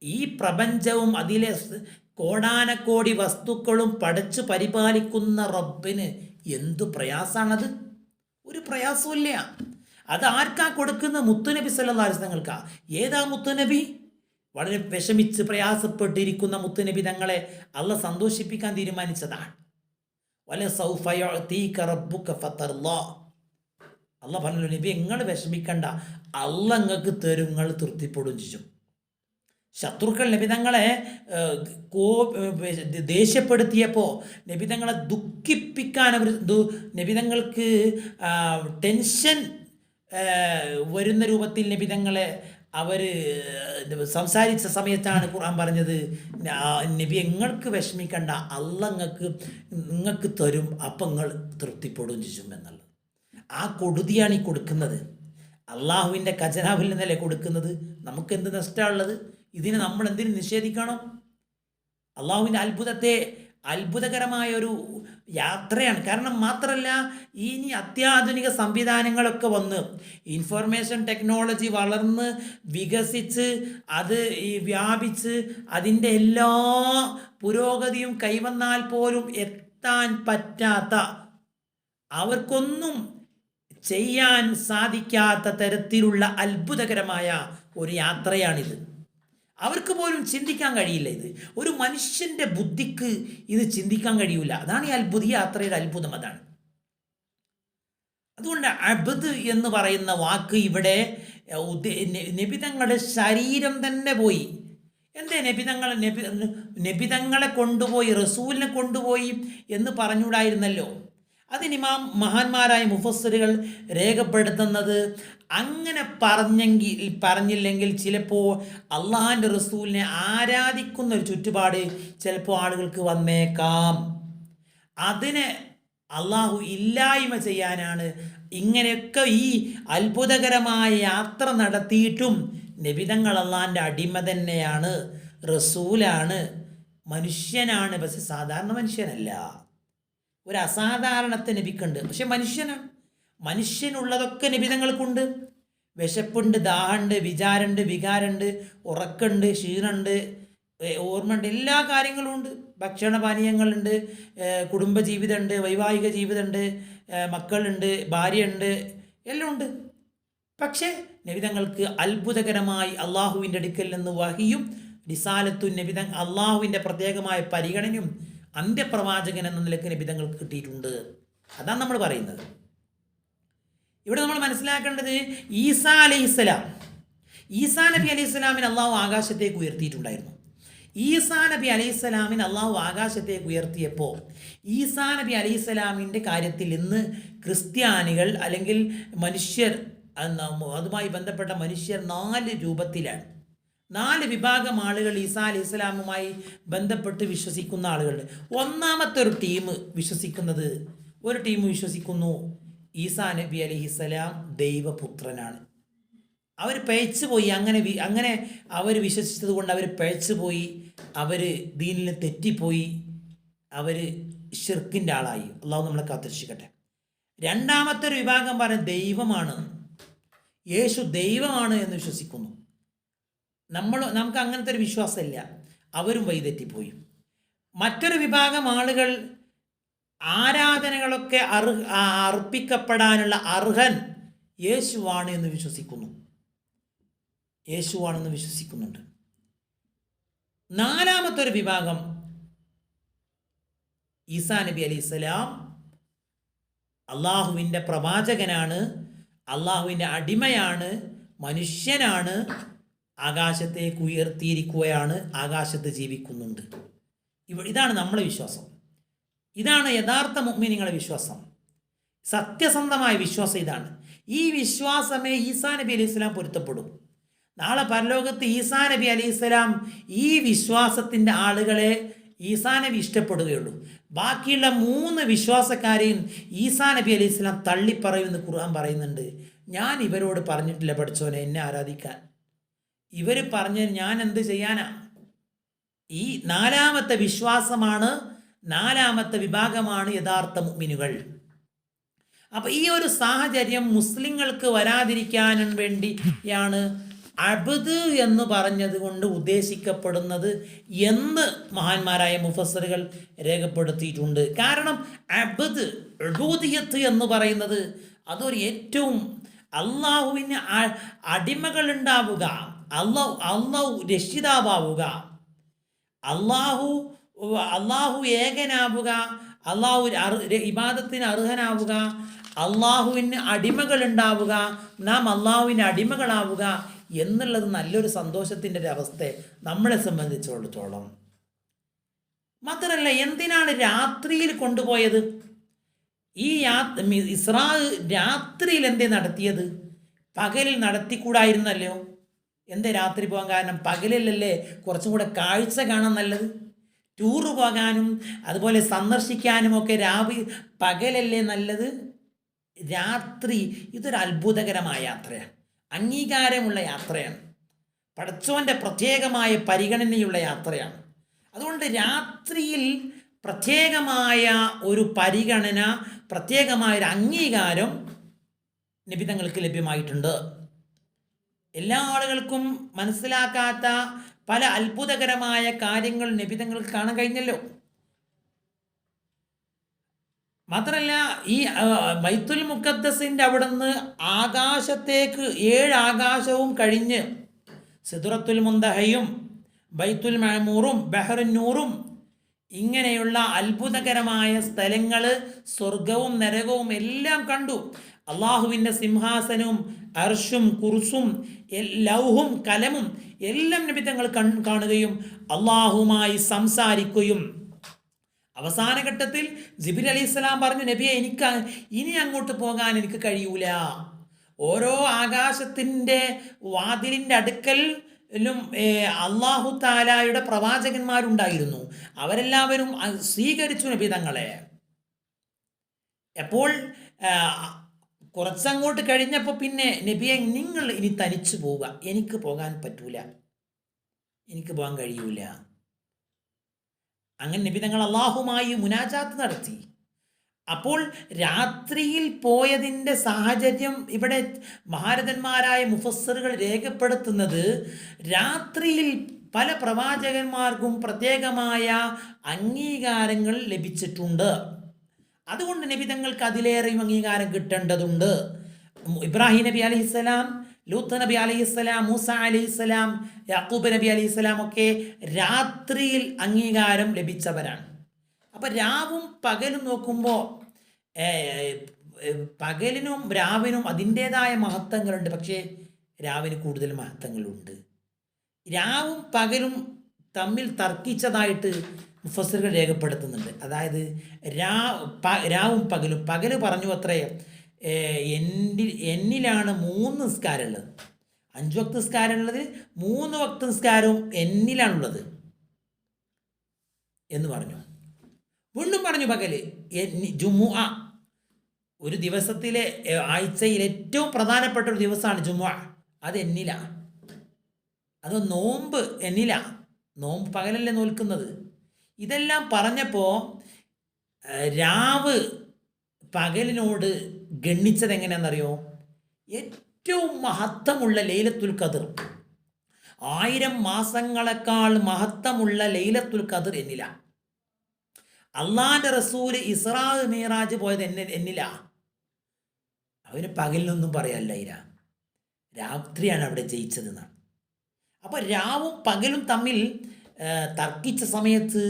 ഈ പ്രപഞ്ചവും അതിലെ കോടാനക്കോടി വസ്തുക്കളും പടച്ചു പരിപാലിക്കുന്ന റബ്ബിന് എന്തു പ്രയാസാണത്? ഒരു പ്രയാസമില്ല. അത് ആർക്കാ കൊടുക്കുന്ന? മുത്തുനബി സല്ലല്ലാഹു അലൈഹി വസല്ലം തങ്ങൾക്കാ. ഏതാ മുത്തുനബി? വളരെ വിഷമിച്ച് പ്രയാസപ്പെട്ടിരിക്കുന്ന മുത്തുനബി തങ്ങളെ അള്ളാഹ് സന്തോഷിപ്പിക്കാൻ തീരുമാനിച്ചതാണ്. വലസൗഫ യുഅതീക റബ്ബുക ഫതർളാ. അള്ളാഹ് പറഞ്ഞു, നബി നിങ്ങൾ വിഷമിക്കണ്ട, അള്ളാഹ് നിങ്ങൾക്ക് തരും, നിങ്ങൾ തൃപ്തിപ്പെടും ചെയ്യും. ശത്രുക്കൾ നബിതങ്ങളെ ദേഷ്യപ്പെടുത്തിയപ്പോൾ നബിതങ്ങളെ ദുഃഖിപ്പിക്കാൻ നബിതങ്ങൾക്ക് ടെൻഷൻ വരുന്ന രൂപത്തിൽ നബിതങ്ങളെ അവർ സംസാരിച്ച സമയത്താണ് ഖുർആൻ പറഞ്ഞത്, നബി നിങ്ങൾക്ക് വിഷമിക്കണ്ട, അള്ളാഹ് നിങ്ങൾക്ക് തരും, അപ്പം നിങ്ങൾ തൃപ്തിപ്പെടും ചെയ്യും എന്നുള്ളത്. ആ കൊടുതിയാണ് ഈ കൊടുക്കുന്നത്. അള്ളാഹുവിൻ്റെ ഖജനാവിൽ നിന്നല്ലേ കൊടുക്കുന്നത്. നമുക്ക് എന്ത് നഷ്ടമുള്ളത്? ഇതിനെ നമ്മൾ എന്തിനു നിഷേധിക്കണം? അള്ളാഹുവിൻ്റെ അത്ഭുതകരമായ ഒരു യാത്രയാണ്. കാരണം മാത്രമല്ല, ഇനി അത്യാധുനിക സംവിധാനങ്ങളൊക്കെ വന്ന് ഇൻഫർമേഷൻ ടെക്നോളജി വളർന്ന് വികസിച്ച് അത് വ്യാപിച്ച് അതിൻ്റെ എല്ലാ പുരോഗതിയും കൈവന്നാൽ പോലും എത്താൻ പറ്റാത്ത, അവർക്കൊന്നും ചെയ്യാൻ സാധിക്കാത്ത തരത്തിലുള്ള അത്ഭുതകരമായ ഒരു യാത്രയാണിത്. അവർക്ക് പോലും ചിന്തിക്കാൻ കഴിയില്ല. ഇത് ഒരു മനുഷ്യൻ്റെ ബുദ്ധിക്ക് ഇത് ചിന്തിക്കാൻ കഴിയില്ല. അതാണ് ഈ യാത്രയുടെ അത്ഭുതം. അതാണ്. അതുകൊണ്ട് അബ്ദ് എന്ന് പറയുന്ന വാക്ക് ഇവിടെ നബിതങ്ങളുടെ ശരീരം തന്നെ പോയി. എന്തേ നബിതങ്ങളെ കൊണ്ടുപോയി, റസൂലിനെ കൊണ്ടുപോയി എന്ന് പറഞ്ഞുകൂടായിരുന്നല്ലോ? അതിനിമാം മഹാന്മാരായ മുഫസ്സിറുകൾ രേഖപ്പെടുത്തുന്നത്, അങ്ങനെ പറഞ്ഞില്ലെങ്കിൽ ചിലപ്പോൾ അള്ളാഹിൻ്റെ റസൂലിനെ ആരാധിക്കുന്ന ഒരു ചുറ്റുപാട് ചിലപ്പോൾ ആളുകൾക്ക് വന്നേക്കാം. അതിനെ അള്ളാഹു ഇല്ലായ്മ ചെയ്യാനാണ് ഇങ്ങനെയൊക്കെ ഈ അത്ഭുതകരമായ യാത്ര നടത്തിയിട്ടും നബിതങ്ങൾ അള്ളാഹിൻ്റെ അടിമ തന്നെയാണ്, റസൂലാണ്, മനുഷ്യനാണ്. പക്ഷെ സാധാരണ മനുഷ്യനല്ല. ഒരു അസാധാരണത്തെ നബിക്കുണ്ട്, പക്ഷെ മനുഷ്യനാണ്. മനുഷ്യനുള്ളതൊക്കെ നബിതങ്ങൾക്കുണ്ട്. വിശപ്പുണ്ട്, ദാഹമുണ്ട്, വിചാരമുണ്ട്, വികാരമുണ്ട്, ഉറക്കമുണ്ട്, ക്ഷീണമുണ്ട്, ഓർമ്മയുണ്ട്, എല്ലാ കാര്യങ്ങളും ഉണ്ട്. ഭക്ഷണപാനീയങ്ങളുണ്ട്, കുടുംബജീവിതമുണ്ട്, വൈവാഹിക ജീവിതമുണ്ട്, മക്കളുണ്ട്, ഭാര്യയുണ്ട്, എല്ലാം ഉണ്ട്. പക്ഷേ നബിതങ്ങൾക്ക് അത്ഭുതകരമായി അള്ളാഹുവിൻ്റെ അടുക്കൽ നിന്ന് വഹിയും റിസാലത്തും അള്ളാഹുവിൻ്റെ പ്രത്യേകമായ പരിഗണനയും അന്ത്യപ്രവാചകൻ എന്ന നിലയ്ക്ക് നബിതങ്ങൾക്ക് കിട്ടിയിട്ടുണ്ട്. അതാണ് നമ്മൾ പറയുന്നത്. ഇവിടെ നമ്മൾ മനസ്സിലാക്കേണ്ടത്, ഈസാ നബി അലൈഹി സ്വലാമിന് അള്ളാഹു ആകാശത്തേക്ക് ഉയർത്തിയിട്ടുണ്ടായിരുന്നു. ഈസാ നബി അലൈഹി സ്വലാമിന് അള്ളാഹു ആകാശത്തേക്ക് ഉയർത്തിയപ്പോൾ ഈസാ നബി അലൈഹി സ്വലാമിൻ്റെ കാര്യത്തിൽ ഇന്ന് ക്രിസ്ത്യാനികൾ അല്ലെങ്കിൽ മനുഷ്യർ, അതുമായി ബന്ധപ്പെട്ട മനുഷ്യർ 4 രൂപത്തിലാണ്. 4 വിഭാഗം ആളുകൾ ഈസാ അലൈഹി സ്വലാമുമായി ബന്ധപ്പെട്ട് വിശ്വസിക്കുന്ന ആളുകളുണ്ട്. ഒന്നാമത്തെ ഒരു ടീം വിശ്വസിക്കുന്നു ഈസാ നബി അലൈഹിസ്സലാം ദൈവപുത്രനാണ്. അവർ പിഴച്ചു പോയി. അങ്ങനെ അവർ വിശ്വസിച്ചത് കൊണ്ട് അവർ പിഴച്ചു പോയി, അവർ ദീനിൽ തെറ്റിപ്പോയി, അവർ ഷിർക്കിൻ്റെ ആളായി. അള്ളാഹു നമ്മളെ കാത്തിരക്ഷിക്കട്ടെ. രണ്ടാമത്തെ ഒരു വിഭാഗം പറഞ്ഞ ദൈവമാണ്, യേശു ദൈവമാണ് എന്ന് വിശ്വസിക്കുന്നു. നമുക്ക് അങ്ങനത്തെ ഒരു വിശ്വാസമില്ല, അവരും വഴിതെറ്റിപ്പോയി. മറ്റൊരു വിഭാഗം ആളുകൾ ആരാധനകളൊക്കെ അർപ്പിക്കപ്പെടാനുള്ള അർഹൻ യേശുവാണെന്ന് വിശ്വസിക്കുന്നുണ്ട്. നാലാമത്തെ ഒരു വിഭാഗം ഈസാ നബി അലൈഹിസ്സലാം അള്ളാഹുവിൻ്റെ പ്രവാചകനാണ്, അള്ളാഹുവിൻ്റെ അടിമയാണ്, മനുഷ്യനാണ്, ആകാശത്തേക്ക് ഉയർത്തിയിരിക്കുകയാണ്, ആകാശത്ത് ജീവിക്കുന്നുണ്ട്. ഇതാണ് നമ്മളെ വിശ്വാസം. ഇതാണ് യഥാർത്ഥ മുഅ്മിനീങ്ങളുടെ വിശ്വാസം, സത്യസന്ധമായ വിശ്വാസം. ഇതാണ്. ഈ വിശ്വാസമേ ഈസാ നബി അലൈഹി സ്വലാം പൊരുത്തപ്പെടും. നാളെ പരലോകത്ത് ഈസാ നബി അലൈഹി സ്വലാം ഈ വിശ്വാസത്തിൻ്റെ ആളുകളെ ഈസാ നബി ഇഷ്ടപ്പെടുകയുള്ളൂ. ബാക്കിയുള്ള 3 വിശ്വാസക്കാരെയും ഈസാ നബി അലൈഹി സ്വലാം തള്ളിപ്പറയുമെന്ന് ഖുർആൻ പറയുന്നുണ്ട്. ഞാൻ ഇവരോട് പറഞ്ഞിട്ടില്ല പഠിച്ചോനെ എന്നെ ആരാധിക്കാൻ, ഇവർ പറഞ്ഞ് ഞാൻ എന്ത് ചെയ്യാനാ? ഈ 4ാമത്തെ വിശ്വാസമാണ്, 4ാമത്തെ വിഭാഗമാണ് യഥാർത്ഥ മുഅ്മിനുകൾ. അപ്പോൾ ഈ ഒരു സാഹചര്യം മുസ്ലിങ്ങൾക്ക് വരാതിരിക്കാനും വേണ്ടിയാണ് അബ്ദ് എന്ന് പറഞ്ഞത് കൊണ്ട് ഉദ്ദേശിക്കപ്പെടുന്നത് എന്ന് മഹാന്മാരായ മുഫസ്സിറുകൾ രേഖപ്പെടുത്തിയിട്ടുണ്ട്. കാരണം അബ്ദ്, ഉബൂദിയത്ത് എന്ന് പറയുന്നത് അതൊരു ഏറ്റവും അള്ളാഹുവിന് അടിമകളുണ്ടാവുക, അള്ളാഹു രക്ഷിതാവുക, അള്ളാഹു ഏകനാവുക, അള്ളാഹു ഇബാദത്തിന് അർഹനാവുക, അള്ളാഹുവിന് അടിമകളുണ്ടാവുക, നാം അള്ളാഹുവിന് അടിമകളാവുക എന്നുള്ളത് നല്ലൊരു സന്തോഷത്തിൻ്റെ ഒരു അവസ്ഥ നമ്മളെ സംബന്ധിച്ചിടത്തോളം. മാത്രമല്ല, എന്തിനാണ് രാത്രിയിൽ കൊണ്ടുപോയത്? ഈ ഇസ്രാ രാത്രിയിൽ എന്തേ നടത്തിയത്? പകലിൽ നടത്തിക്കൂടായിരുന്നല്ലോ. എന്തേ രാത്രി പോകാൻ കാരണം? പകലിലല്ലേ കുറച്ചും കൂടെ കാഴ്ച കാണാൻ നല്ലത്. ടൂറ് പോകാനും അതുപോലെ സന്ദർശിക്കാനും ഒക്കെ പകലല്ലേ നല്ലത്? രാത്രി ഇതൊരു അത്ഭുതകരമായ യാത്രയാണ്, അംഗീകാരമുള്ള യാത്രയാണ്, പടച്ചോൻ്റെ പ്രത്യേകമായ പരിഗണനയുള്ള യാത്രയാണ്. അതുകൊണ്ട് രാത്രിയിൽ പ്രത്യേകമായ ഒരു പരിഗണന, പ്രത്യേകമായൊരു അംഗീകാരം നബിതങ്ങൾക്ക് ലഭ്യമായിട്ടുണ്ട്. എല്ലാ ആളുകൾക്കും മനസ്സിലാക്കാത്ത പല അത്ഭുതകരമായ കാര്യങ്ങൾ നബിതങ്ങൾക്ക് കാണാൻ കഴിഞ്ഞല്ലോ. മാത്രമല്ല, ഈ ബൈത്തുൽ മുഖദ്ദസിൻ്റെ അവിടെ നിന്ന് ആകാശത്തേക്ക് 7 ആകാശവും കഴിഞ്ഞ് സിദ്റത്തുൽ മുന്തഹയും ബൈത്തുൽ മഅമൂറും ബഹ്റുന്നൂറും ഇങ്ങനെയുള്ള അത്ഭുതകരമായ സ്ഥലങ്ങൾ, സ്വർഗവും നരകവും എല്ലാം കണ്ടു. അള്ളാഹുവിൻ്റെ സിംഹാസനവും അർഷും കുർസും ലൗഹും കലമും എല്ലാം നബി തങ്ങൾ കാണുകയും അള്ളാഹുമായി സംസാരിക്കുകയും അവസാന ഘട്ടത്തിൽ ജിബ്രീൽ അലൈഹിസ്സലാം പറഞ്ഞു, നബിയെ എനിക്ക് ഇനി അങ്ങോട്ട് പോകാൻ എനിക്ക് കഴിയൂല. ഓരോ ആകാശത്തിൻ്റെ വാതിലിൻ്റെ അടുക്കലും അള്ളാഹു താലായുടെ പ്രവാചകന്മാരുണ്ടായിരുന്നു. അവരെല്ലാവരും സ്വീകരിച്ചു നബി തങ്ങളെ. അപ്പോൾ കുറച്ചങ്ങോട്ട് കഴിഞ്ഞപ്പോൾ പിന്നെ നബിയെ നിങ്ങൾ ഇനി തനിച്ചു പോവുക, എനിക്ക് പോകാൻ പറ്റൂല, എനിക്ക് പോകാൻ കഴിയൂല. അങ്ങനെ നബി തങ്ങൾ അള്ളാഹുമായി മുനാജാത്ത് നടത്തി. അപ്പോൾ രാത്രിയിൽ പോയതിൻ്റെ സാഹചര്യം ഇവിടെ മഹാരഥന്മാരായ മുഫസ്സിറുകൾ രേഖപ്പെടുത്തുന്നത്, രാത്രിയിൽ പല പ്രവാചകന്മാർക്കും പ്രത്യേകമായ അംഗീകാരങ്ങൾ ലഭിച്ചിട്ടുണ്ട്. അതുകൊണ്ട് നബി തങ്ങൾക്ക് അതിലേറെയും അംഗീകാരം കിട്ടേണ്ടതുണ്ട്. ഇബ്രാഹിം നബി അലൈഹിസ്സലാം, ലൂത്ത് നബി അലൈഹിസ്സലാം, മൂസ അലൈഹിസ്സലാം, യാക്കൂബ് നബി അലൈഹിസ്സലാം ഒക്കെ രാത്രിയിൽ അംഗീകാരം ലഭിച്ചവരാണ്. അപ്പം രാവും പകലും നോക്കുമ്പോൾ പകലിനും രാവിനും അതിൻ്റേതായ മഹത്വങ്ങളുണ്ട്. പക്ഷേ രാവിന് കൂടുതൽ മഹത്വങ്ങളുണ്ട്. രാവും പകലും തമ്മിൽ തർക്കിച്ചതായിട്ട് മുഫസ്സിറുകൾ രേഖപ്പെടുത്തുന്നുണ്ട്. അതായത് രാവും പകലും, പകല് പറഞ്ഞു അത്രേ എന്നിലാണ് 3 നിസ്കാരമുള്ളത്, 5 വക്ത് നിസ്കാരമുള്ളത്, 3 വക്ത് നിസ്കാരവും എന്നിലാണുള്ളത് എന്ന് പറഞ്ഞു. വീണ്ടും പറഞ്ഞു പകല് ജുമുഅ, ഒരു ദിവസത്തിലെ ആഴ്ചയിൽ ഏറ്റവും പ്രധാനപ്പെട്ട ഒരു ദിവസമാണ് ജുമുഅ, അത് എന്നിലാണ്. അത് നോമ്പ് എന്നിലാണ്, നോമ്പ് പകലല്ലേ നോൽക്കുന്നത്. ഇതെല്ലാം പറഞ്ഞപ്പോൾ രാവ് പകലിനോട് ഗണ്ണിച്ചത് എങ്ങനെയാണെന്നറിയോ? ഏറ്റവും മഹത്വമുള്ള ലൈലത്തുൽ ഖദർ, 1000 മാസങ്ങളെക്കാൾ മഹത്വമുള്ള ലൈലത്തുൽ ഖദർ എന്നില. അള്ളാന്റെ റസൂല് ഇസ്രാ മിറാജ് പോയത് എന്നില. അവന് പകലിനൊന്നും പറയാനില്ല, രാത്രിയാണ് അവിടെ ജയിച്ചതെന്നാണ്. അപ്പോൾ രാവും പകലും തമ്മിൽ തർക്കിച്ച സമയത്ത്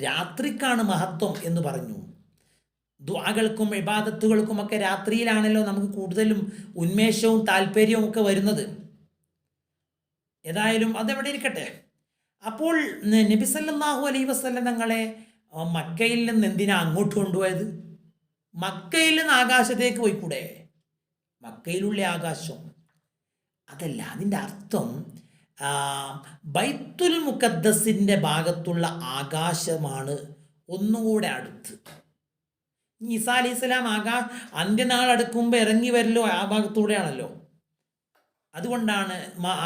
രാത്രിക്കാണ് മഹത്വം എന്ന് പറഞ്ഞു. ദുആകൾക്കും ഇബാദത്തുകൾക്കുമൊക്കെ രാത്രിയിലാണല്ലോ നമുക്ക് കൂടുതലും ഉന്മേഷവും താല്പര്യവും ഒക്കെ വരുന്നത്. ഏതായാലും അതെവിടെ ഇരിക്കട്ടെ. അപ്പോൾ നബി സല്ലല്ലാഹു അലൈഹി വസല്ലം തങ്ങളെ മക്കയിൽ നിന്ന് എന്തിനാ അങ്ങോട്ട് കൊണ്ടുപോയത്? മക്കയിൽ നിന്ന് ആകാശത്തേക്ക് പോയിക്കൂടെ? മക്കയിലുള്ള ആകാശം അതല്ല. അതിൻ്റെ അർത്ഥം ബൈത്തുൽ മുഖദ്ദസിൻ്റെ ഭാഗത്തുള്ള ആകാശമാണ് ഒന്നുകൂടെ അടുത്ത്. ഈസാ അലൈഹി സ്വലാം അന്ത്യനാൾ അടുക്കുമ്പോൾ ഇറങ്ങി വരല്ലോ ആ ഭാഗത്തൂടെയാണല്ലോ. അതുകൊണ്ടാണ്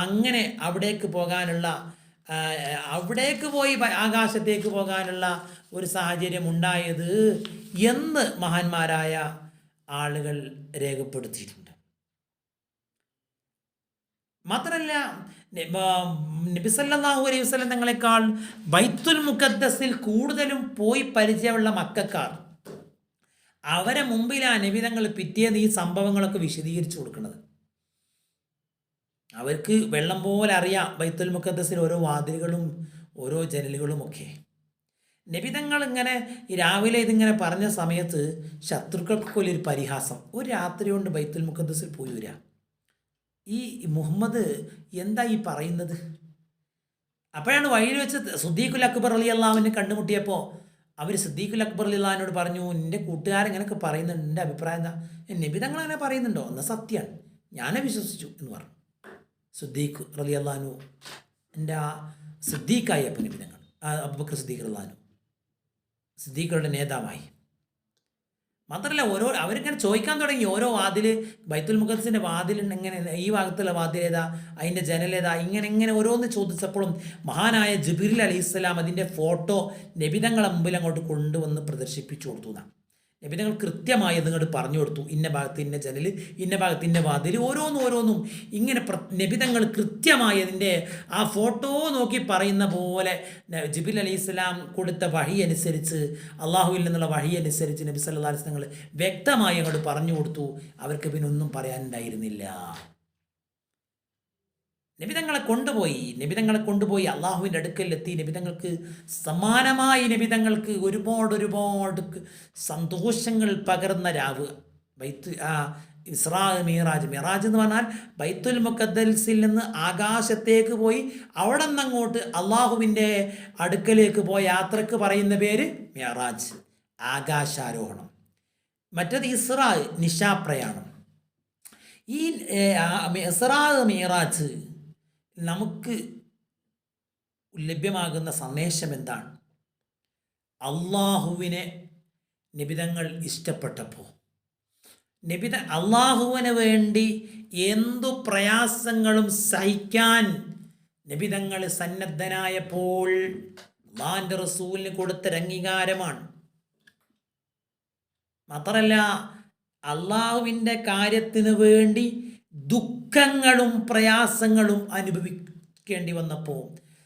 അങ്ങനെ അവിടേക്ക് പോകാനുള്ള, അവിടേക്ക് പോയി ആകാശത്തേക്ക് പോകാനുള്ള ഒരു സാഹചര്യം ഉണ്ടായത് എന്ന് മഹാന്മാരായ ആളുകൾ രേഖപ്പെടുത്തിയിട്ടുണ്ട്. മാത്രമല്ല നബി സല്ലല്ലാഹു അലൈഹി വസല്ലം തങ്ങളെക്കാൾ ബൈത്തുൽ മുഖദ്ദസിൽ കൂടുതലും പോയി പരിചയമുള്ള മക്കക്കാർ, അവരെ മുമ്പിലാണ് നബി തങ്ങൾ പിറ്റേന്ന് ഈ സംഭവങ്ങളൊക്കെ വിശദീകരിച്ചു കൊടുക്കുന്നത്. അവർക്ക് വെള്ളം പോലെ അറിയാം ബൈത്തുൽ മുഖദ്ദസിൽ ഓരോ വാതിലുകളും ഓരോ ജനലുകളും ഒക്കെ. നബി തങ്ങൾ ഇങ്ങനെ രാവിലെ ഇതിങ്ങനെ പറഞ്ഞ സമയത്ത് ശത്രുക്കൾക്കൊക്കെ ഒരു പരിഹാസം, ഒരു രാത്രി കൊണ്ട് ബൈത്തുൽ മുഖദ്ദസിൽ പോയി വരാം, ഈ മുഹമ്മദ് എന്താ ഈ പറയുന്നത്? അപ്പോഴാണ് വഴിയിൽ വെച്ച് സിദ്ദീഖുൽ അക്ബർ റളിയല്ലാഹുവിനെ കണ്ടുമുട്ടിയപ്പോൾ അവർ സിദ്ദീഖുൽ അക്ബർ റളിയല്ലാഹുവിനോട് പറഞ്ഞു, എൻ്റെ കൂട്ടുകാരൻ ഇങ്ങനെയൊക്കെ പറയുന്നുണ്ട്, എൻ്റെ അഭിപ്രായം എന്താ? നബി തങ്ങൾ അങ്ങനെ പറയുന്നുണ്ടോ? എന്നാൽ സത്യമാണ്, ഞാനെ വിശ്വസിച്ചു എന്ന് പറഞ്ഞു. സിദ്ദീഖ് റളിയല്ലാഹു എൻ്റെ സിദ്ദീഖായി. അപ്പം നബി തങ്ങൾ അബൂബക്കർ സിദ്ദീഖ് റളിയല്ലാഹു സിദ്ദീഖുകളുടെ നേതാവായി. മാത്രമല്ല അവരിങ്ങനെ ചോദിക്കാൻ തുടങ്ങി, ഓരോ വാതിൽ, ബൈത്തുൽ മുഖദ്ദസിൻ്റെ വാതിൽ എങ്ങനെ, ഈ ഭാഗത്തുള്ള വാതിൽ ഏതാ, അതിൻ്റെ ജനലേതാ, ഇങ്ങനെ ഓരോന്ന് ചോദിച്ചപ്പോഴും മഹാനായ ജിബ്രീൽ അലൈഹിസ്സലാം അതിൻ്റെ ഫോട്ടോ നബിതങ്ങളെ മുമ്പിൽ അങ്ങോട്ട് കൊണ്ടുവന്ന് പ്രദർശിപ്പിച്ചു കൊടുത്തു എന്നാണ്. നബിതങ്ങൾ കൃത്യമായി അതങ്ങോട്ട് പറഞ്ഞു കൊടുത്തു, ഇന്ന ഭാഗത്ത് ഇന്ന ജനൽ, ഇന്ന ഭാഗത്ത് ഇന്ന വാതിൽ, ഓരോന്നും ഇങ്ങനെ നബിതങ്ങൾ കൃത്യമായി അതിൻ്റെ ആ ഫോട്ടോ നോക്കി പറയുന്ന പോലെ ജിബ്രീൽ അലൈഹിസ്സലാം കൊടുത്ത വഹി അനുസരിച്ച്, അള്ളാഹുവിൽ നിന്നുള്ള വഹി അനുസരിച്ച് നബി സല്ലല്ലാഹു അലൈഹി വസല്ലം വ്യക്തമായി അങ്ങോട്ട് പറഞ്ഞു കൊടുത്തു. അവർക്ക് പിന്നെ ഒന്നും പറയാനുണ്ടായിരുന്നില്ല. നബിതങ്ങളെ കൊണ്ടുപോയി അള്ളാഹുവിൻ്റെ അടുക്കലെത്തി. നബിതങ്ങൾക്ക് സമാനമായി നബിതങ്ങൾക്ക് ഒരുപാട് സന്തോഷങ്ങൾ പകർന്ന രാവ് ഇസ്രാ മീറാജ്. മിറാജ് എന്ന് പറഞ്ഞാൽ ബൈത്തുൽ മുഖദ്ദസിൽ നിന്ന് ആകാശത്തേക്ക് പോയി അവിടെ നിന്ന് അങ്ങോട്ട് അള്ളാഹുവിൻ്റെ അടുക്കലേക്ക് പോയ യാത്രക്ക് പറയുന്ന പേര് മിറാജ്, ആകാശാരോഹണം. മറ്റത് ഇസ്രാ, നിശാപ്രയാണം. ഈ ഇസ്രാ മീറാജ് നമുക്ക് ലഭ്യമാകുന്ന സന്ദേശം എന്താണ്? അള്ളാഹുവിനെ നബിതങ്ങൾ ഇഷ്ടപ്പെട്ടപ്പോൾ, അള്ളാഹുവിന് വേണ്ടി എന്തു പ്രയാസങ്ങളും സഹിക്കാൻ നബിതങ്ങൾ സന്നദ്ധനായപ്പോൾ അള്ളാഹിൻ്റെ റസൂലിന് കൊടുത്തൊരു അംഗീകാരമാണ്. മാത്രമല്ല, അള്ളാഹുവിൻ്റെ കാര്യത്തിന് വേണ്ടി ദുഃഖങ്ങളും പ്രയാസങ്ങളും അനുഭവിക്കേണ്ടി വന്നപ്പോൾ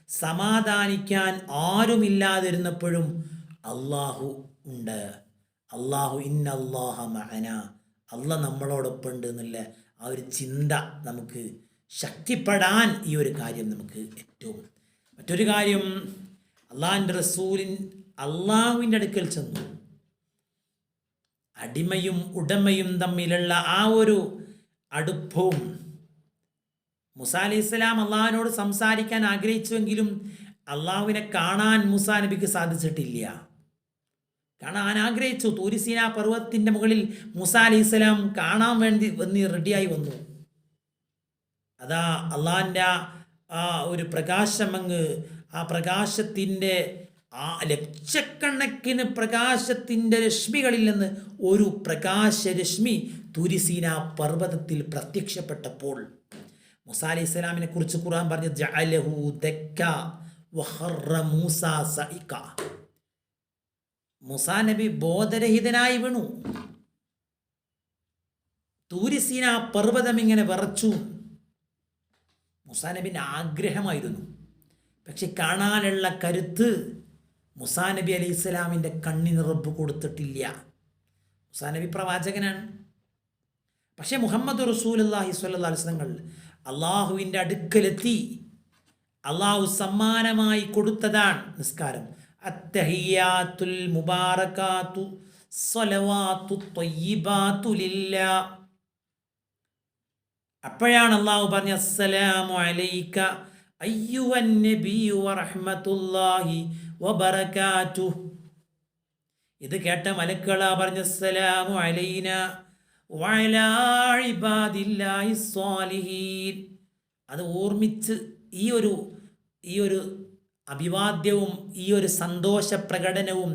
സമാധാനിക്കാൻ ആരുമില്ലാതിരുന്നപ്പോഴും അള്ളാഹു ഉണ്ട്. അള്ളാഹു ഇന്നല്ലാഹ മഅന, അള്ളാഹ് നമ്മളോടൊപ്പം ഉണ്ട് എന്നുള്ള ആ ഒരു ചിന്ത നമുക്ക് ശക്തിപ്പെടാൻ ഈ ഒരു കാര്യം നമുക്ക് ഏറ്റവും. മറ്റൊരു കാര്യം, അള്ളാഹിൻ്റെ റസൂലിൻ അള്ളാഹുവിൻ്റെ അടുക്കൽ ചെന്നു. അടിമയും ഉടമയും തമ്മിലുള്ള ആ ഒരു അടുപ്പവും, മൂസാ അലൈഹി സ്വലാം അള്ളാഹുവിനോട് സംസാരിക്കാൻ ആഗ്രഹിച്ചുവെങ്കിലും അള്ളാഹുവിനെ കാണാൻ മൂസാ നബിക്ക് സാധിച്ചിട്ടില്ല. കാണാൻ ആഗ്രഹിച്ചു. തൂരി സീനാ പർവ്വതത്തിൻ്റെ മുകളിൽ മൂസാ അലൈഹി സ്വലാം കാണാൻ വേണ്ടി റെഡിയായി വന്നു. അതാ അള്ളാഹിൻ്റെ ആ ഒരു പ്രകാശമങ്ങ്, ആ പ്രകാശത്തിൻ്റെ ആ ലക്ഷക്കണക്കിന് പ്രകാശത്തിൻ്റെ രശ്മികളിൽ നിന്ന് ഒരു പ്രകാശരശ്മി തൂരി സീനാ പർവ്വതത്തിൽ പ്രത്യക്ഷപ്പെട്ടപ്പോൾ മൂസാ അലൈഹി സ്വലാമിനെ കുറിച്ച് ഖുർആൻ പറഞ്ഞു, ജഅലഹു ദക്ക വഖറ മൂസാ സഇക. മൂസാ നബി ബോധരഹിതനായി വീണു. തൂരി സീനാ പർവ്വതം ഇങ്ങനെ വിറച്ചു. മൂസാ നബിൻ്റെ ആഗ്രഹമായിരുന്നു, പക്ഷെ കാണാനുള്ള കരുത്ത് മൂസാ നബി അലൈഹി സ്വലാമിൻ്റെ കണ്ണിന് റബ്ബ് കൊടുത്തിട്ടില്ല. മൂസാ നബി പ്രവാചകനാണ്. പക്ഷേ മുഹമ്മദ് റസൂലുള്ളാഹി സ്വല്ലല്ലാഹു അലൈഹി വസല്ലം അള്ളാഹുവിൻ്റെ അടുക്കലെത്തി. അള്ളാഹു സമ്മാനമായി കൊടുത്തതാണ് നിസ്കാരം. അത്തഹിയാത്തുൽ മുബാറകാത്തു സ്വലവാത്തു ത്വയ്യിബാത്തു ലില്ലാ. അപ്പോഴാണ് അള്ളാഹു പറഞ്ഞ അസ്സലാമു അലൈക അയ്യുഹൻ നബിയ്യു വറഹ്മത്തുള്ളാഹി വബറകാതുഹു. ഇത് കേട്ട മലക്കുകളാ പറഞ്ഞ അസ്സലാമു അലൈനാ വഅലാ ഇബാദില്ലാഹി സ്വാലിഹീൻ. അത് ഓർമ്മിച്ച് ഈ ഒരു അഭിവാദ്യവും ഈ ഒരു സന്തോഷ പ്രകടനവും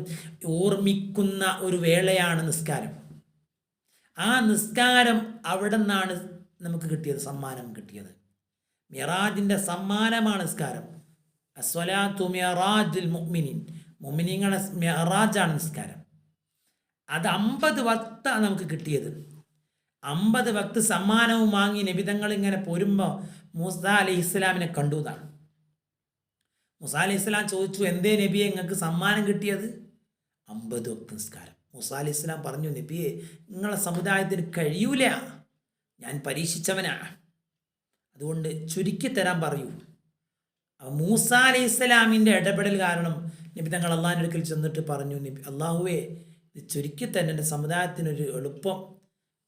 ഓർമ്മിക്കുന്ന ഒരു വേളയാണ് നിസ്കാരം. ആ നിസ്കാരം അവിടെ നിന്നാണ് നമുക്ക് കിട്ടിയത്, സമ്മാനം കിട്ടിയത്. മിറാജിൻ്റെ സമ്മാനമാണ് നിസ്കാരം. അസ്വലാത്തു മിറാജുൽ മുഅ്മിനീൻ, മുഅ്മിനീങ്ങളുടെ മിറാജാണ് നിസ്കാരം. അത് 50 വക്താണ് നമുക്ക് കിട്ടിയത്. 50 വക്ത് സമ്മാനവും വാങ്ങി നബിതങ്ങൾ ഇങ്ങനെ പോരുമ്പോൾ മൂസാ അലൈഹി ഇസ്ലാമിനെ കണ്ടു എന്നാണ്. മൂസാ അലൈഹി ഇസ്ലാം ചോദിച്ചു, എന്തേ നബിയെ നിങ്ങൾക്ക് സമ്മാനം കിട്ടിയത്? 50 വക്ത് നിസ്കാരം. മൂസാ അലൈഹി ഇസ്ലാം പറഞ്ഞു, നബിയെ നിങ്ങളെ സമുദായത്തിന് കഴിയൂല, ഞാൻ പരീക്ഷിച്ചവനാ, അതുകൊണ്ട് ചുരുക്കി തരാൻ പറയൂ. മൂസാ അലൈഹി ഇസ്ലാമിൻ്റെ ഇടപെടൽ കാരണം നബി തങ്ങൾ അള്ളാഹിൻ്റെ അടുക്കൽ ചെന്നിട്ട് പറഞ്ഞു, നബി അള്ളാഹുവേ ഇത് ചുരുക്കി തന്നെ എൻ്റെ സമുദായത്തിനൊരു എളുപ്പം.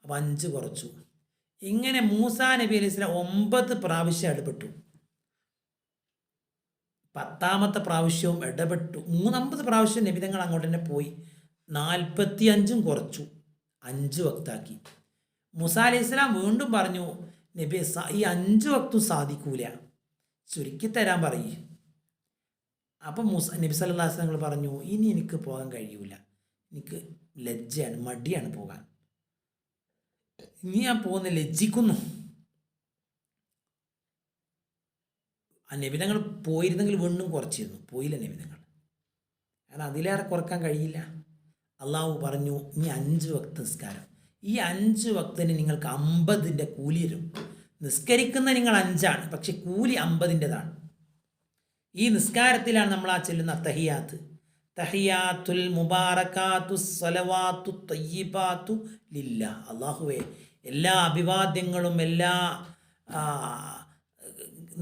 അപ്പം 5 കുറച്ചു. ഇങ്ങനെ മൂസാ നബി അലൈഹി സ്വലാം 9 പ്രാവശ്യം ഇടപെട്ടു. 10ാമത്തെ പ്രാവശ്യവും ഇടപെട്ടു. 50 പ്രാവശ്യം നബി തങ്ങൾ അങ്ങോട്ട് തന്നെ പോയി. 45 കുറച്ചു, 5 വക്താക്കി. മൂസാ അലൈഹി സ്വലാം വീണ്ടും പറഞ്ഞു, നബി ഈ 5 വക്തും സാധിക്കൂല, ചുരുക്കി തരാൻ പറയേ. അപ്പം നബി സല്ലല്ലാഹു അലൈഹി വസല്ലം പറഞ്ഞു, ഇനി എനിക്ക് പോകാൻ കഴിയൂല, എനിക്ക് ലജ്ജയാണ്, മടിയാണ് പോകാൻ, ഇനി ഞാൻ പോകുന്ന ലജ്ജിക്കുന്നു. ആ നബിതങ്ങൾ പോയിരുന്നെങ്കിൽ വീണ്ടും കുറച്ചിരുന്നു, പോയില്ല നബിതങ്ങൾ, കാരണം അതിലേറെ കുറക്കാൻ കഴിയില്ല. അള്ളാഹു പറഞ്ഞു, ഇനി 5 വക്ത് നിസ്കാരം, ഈ 5 വക്തിന് നിങ്ങൾക്ക് 50ൻ്റെ കൂലി തരും. നിസ്കരിക്കുന്ന നിങ്ങൾ 5ആണ്, പക്ഷെ കൂലി 50ൻ്റെതാണ്. ഈ നിസ്കാരത്തിലാണ് നമ്മൾ ആ ചെല്ലുന്ന തഹിയാത്ത്, തഹിയാത്തുൽ മുബാറകാത്തു സ്വലവാത്തു ത്വയ്യിബാത്തു ലില്ലാ. അള്ളാഹുവേ, എല്ലാ അഭിവാദ്യങ്ങളും എല്ലാ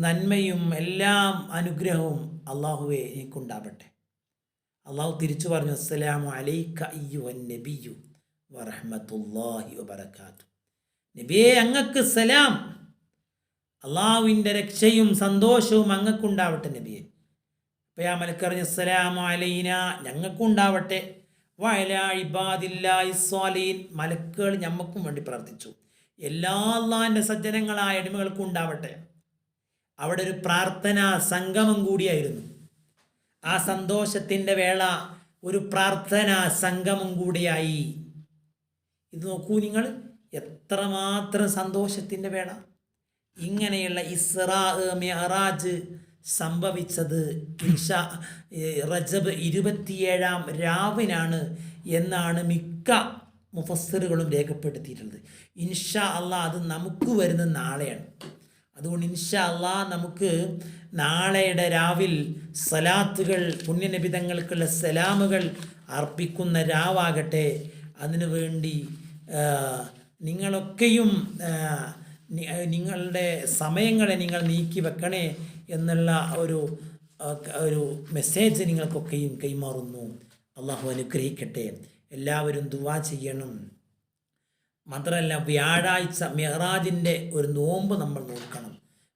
നന്മയും എല്ലാ അനുഗ്രഹവും അള്ളാഹുവേ എനിക്കുണ്ടാവട്ടെ. അള്ളാഹു തിരിച്ചു പറഞ്ഞു, അസ്സലാമു അലൈക അയ്യുഹൻ നബിയ്യു വറഹ്മത്തുള്ളാഹി വബറകാതുഹു. നബിയെ അങ്ങക്ക് സലാം, അള്ളാഹുവിൻ്റെ രക്ഷയും സന്തോഷവും അങ്ങക്കുണ്ടാവട്ടെ നബിയെ. അപ്പോൾ ആ മലക്കറിഞ്ഞ അസ്സലാമു അലൈന, ഞങ്ങൾക്കുണ്ടാവട്ടെ, വഅലാ ഇബാദില്ലാഹി സ്വാലിഹീൻ, മലക്കുകൾ ഞമ്മക്കും വേണ്ടി പ്രാർത്ഥിച്ചു, എല്ലാ അള്ളാഹിൻ്റെ സജ്ജനങ്ങളായ അടിമകൾക്കും ഉണ്ടാവട്ടെ. അവിടെ ഒരു പ്രാർത്ഥനാ സംഗമം കൂടിയായിരുന്നു. ആ സന്തോഷത്തിൻ്റെ വേള ഒരു പ്രാർത്ഥനാ സംഗമം കൂടിയായി. ഇത് നോക്കൂ നിങ്ങൾ, എത്രമാത്രം സന്തോഷത്തിൻ്റെ വേള. ഇങ്ങനെയുള്ള ഇസ്റാ മിഅ്റാജ് സംഭവിച്ചത് റജബ് 27-ാം രാവിനാണ് എന്നാണ് മിക്ക മുഫസ്സിറുകളും രേഖപ്പെടുത്തിയിട്ടുള്ളത്. ഇൻഷാ അള്ളാഹ് അത് നമുക്ക് വരുന്ന നാളെയാണ്. അതുകൊണ്ട് ഇൻഷാ അള്ളാഹ് നമുക്ക് നാളെയുടെ രാവിൽ സലാത്തുകൾ, പുണ്യനബിതങ്ങൾക്കുള്ള സലാമുകൾ അർപ്പിക്കുന്ന രാവാകട്ടെ. അതിനു വേണ്ടി നിങ്ങളൊക്കെയും നിങ്ങളുടെ സമയങ്ങളെ നിങ്ങൾ നീക്കി വെക്കണേ എന്നുള്ള ഒരു മെസ്സേജ് നിങ്ങൾക്കൊക്കെയും കൈമാറുന്നു. അള്ളാഹു അനുഗ്രഹിക്കട്ടെ. എല്ലാവരും ദുആ ചെയ്യണം. മാത്രമല്ല, വ്യാഴാഴ്ച മിഅ്റാജിൻ്റെ ഒരു നോമ്പ് നമ്മൾ നോക്കണം.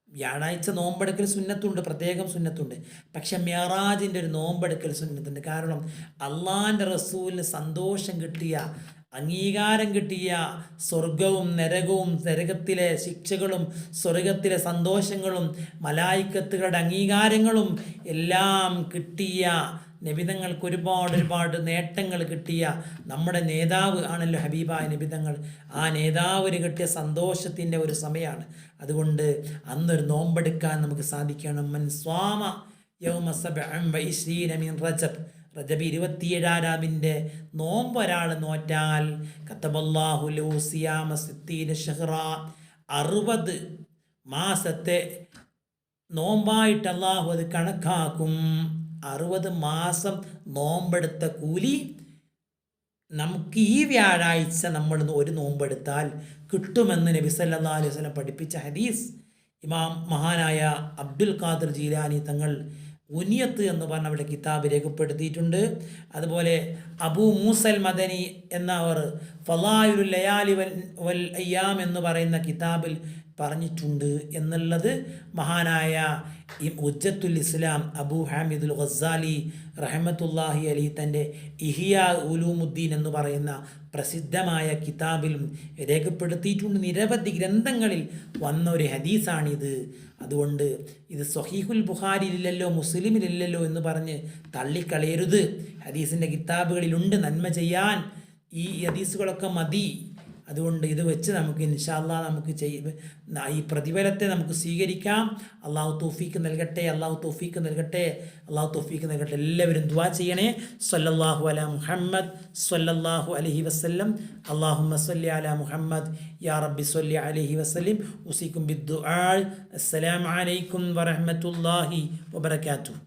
വ്യാഴാഴ്ച നോമ്പെടുക്കൽ സുന്നത്തുണ്ട്, പ്രത്യേകം സുന്നത്തുണ്ട്. പക്ഷെ മിഅ്റാജിൻ്റെ ഒരു നോമ്പെടുക്കൽ സുന്നത്തുണ്ട്. കാരണം അള്ളാഹിൻ്റെ റസൂലിന് സന്തോഷം കിട്ടിയ, അംഗീകാരം കിട്ടിയ സ്വർഗവും നരകവും, നരകത്തിലെ ശിക്ഷകളും സ്വർഗത്തിലെ സന്തോഷങ്ങളും മലായിക്കത്തുകളുടെ അംഗീകാരങ്ങളും എല്ലാം കിട്ടിയ, നബിതങ്ങൾക്ക് ഒരുപാട് നേട്ടങ്ങൾ കിട്ടിയ നമ്മുടെ നേതാവ് ആണല്ലോ ഹബീബായ നബിതങ്ങൾ. ആ നേതാവിന് കിട്ടിയ സന്തോഷത്തിൻ്റെ ഒരു സമയമാണ്. അതുകൊണ്ട് അന്നൊരു നോമ്പെടുക്കാൻ നമുക്ക് സാധിക്കണം. മൻ സ്വാമ യൗമ സബ്അൻ വഇശ്രീന മിൻ റജബ്, റജബ് 27-ാമിൻ്റെ നോമ്പ് ഒരാൾ നോറ്റാൽ കതബല്ലാഹു ലഹു സിയാമ 60 ശഹ്റ, 60 മാസത്തെ നോമ്പായിട്ട് അള്ളാഹു അത് കണക്കാക്കും. 60 മാസം നോമ്പെടുത്ത കൂലി നമുക്ക് ഈ വ്യാഴാഴ്ച നമ്മൾ ഒരു നോമ്പെടുത്താൽ കിട്ടുമെന്ന് നബി സല്ലല്ലാഹു അലൈഹി വസല്ലം പഠിപ്പിച്ച ഹദീസ് ഇമാം മഹാനായ അബ്ദുൽ ഖാദിർ ജീലാനി തങ്ങൾ ഉനിയത്ത് എന്ന് പറഞ്ഞ അവിടെ കിതാബ് രേഖപ്പെടുത്തിയിട്ടുണ്ട്. അതുപോലെ അബൂ മൂസൽ മദനി എന്നവർ ഫളായിലുൽ ലയാലി വൽ അയ്യാം എന്ന് പറയുന്ന കിതാബിൽ പറഞ്ഞിട്ടുണ്ട് എന്നുള്ളത് മഹാനായ ഉജ്ജത്തുൽ ഇസ്ലാം അബൂ ഹാമിദുൽ ഗസ്സാലി റഹ്മത്തുള്ളാഹി അലൈഹി തൻ്റെ ഇഹിയാ ഉലൂമുദ്ദീൻ എന്ന് പറയുന്ന പ്രസിദ്ധമായ കിതാബിലും രേഖപ്പെടുത്തിയിട്ടുണ്ട്. നിരവധി ഗ്രന്ഥങ്ങളിൽ വന്ന ഒരു ഹദീസാണിത്. അതുകൊണ്ട് ഇത് സ്വഹീഹുൽ ബുഖാരിയിലില്ലല്ലോ, മുസ്ലിമിലില്ലല്ലോ എന്ന് പറഞ്ഞ് തള്ളിക്കളയരുത്. ഹദീസിൻ്റെ കിതാബുകളിലുണ്ട്. നന്മ ചെയ്യാൻ ഈ ഹദീസുകളൊക്കെ മതി. അതുകൊണ്ട് ഇത് വെച്ച് നമുക്ക് ഇൻഷാ അല്ലാഹ് നമുക്ക് ഈ പ്രതിഫലത്തെ നമുക്ക് സ്വീകരിക്കാം. അള്ളാഹു തൗഫീക്ക് നൽകട്ടെ, അള്ളാഹു തൗഫീക്ക് നൽകട്ടെ, അള്ളാഹു തൗഫീക്ക് നൽകട്ടെ. എല്ലാവരും ദുആ ചെയ്യണേ. സ്വല്ലല്ലാഹു അലാ മുഹമ്മദ് സ്വല്ലല്ലാഹു അലൈഹി വസല്ലം. അല്ലാഹുമ്മ സ്വല്ലി അലാ മുഹമ്മദ് യാ റബ്ബി സ്വല്ലി അലൈഹി വസല്ലം. ഉസീക്കും ബിദ്ദുആ. അസ്സലാമു അലൈക്കും വറഹ്മത്തുള്ളാഹി വബറകാതുഹു.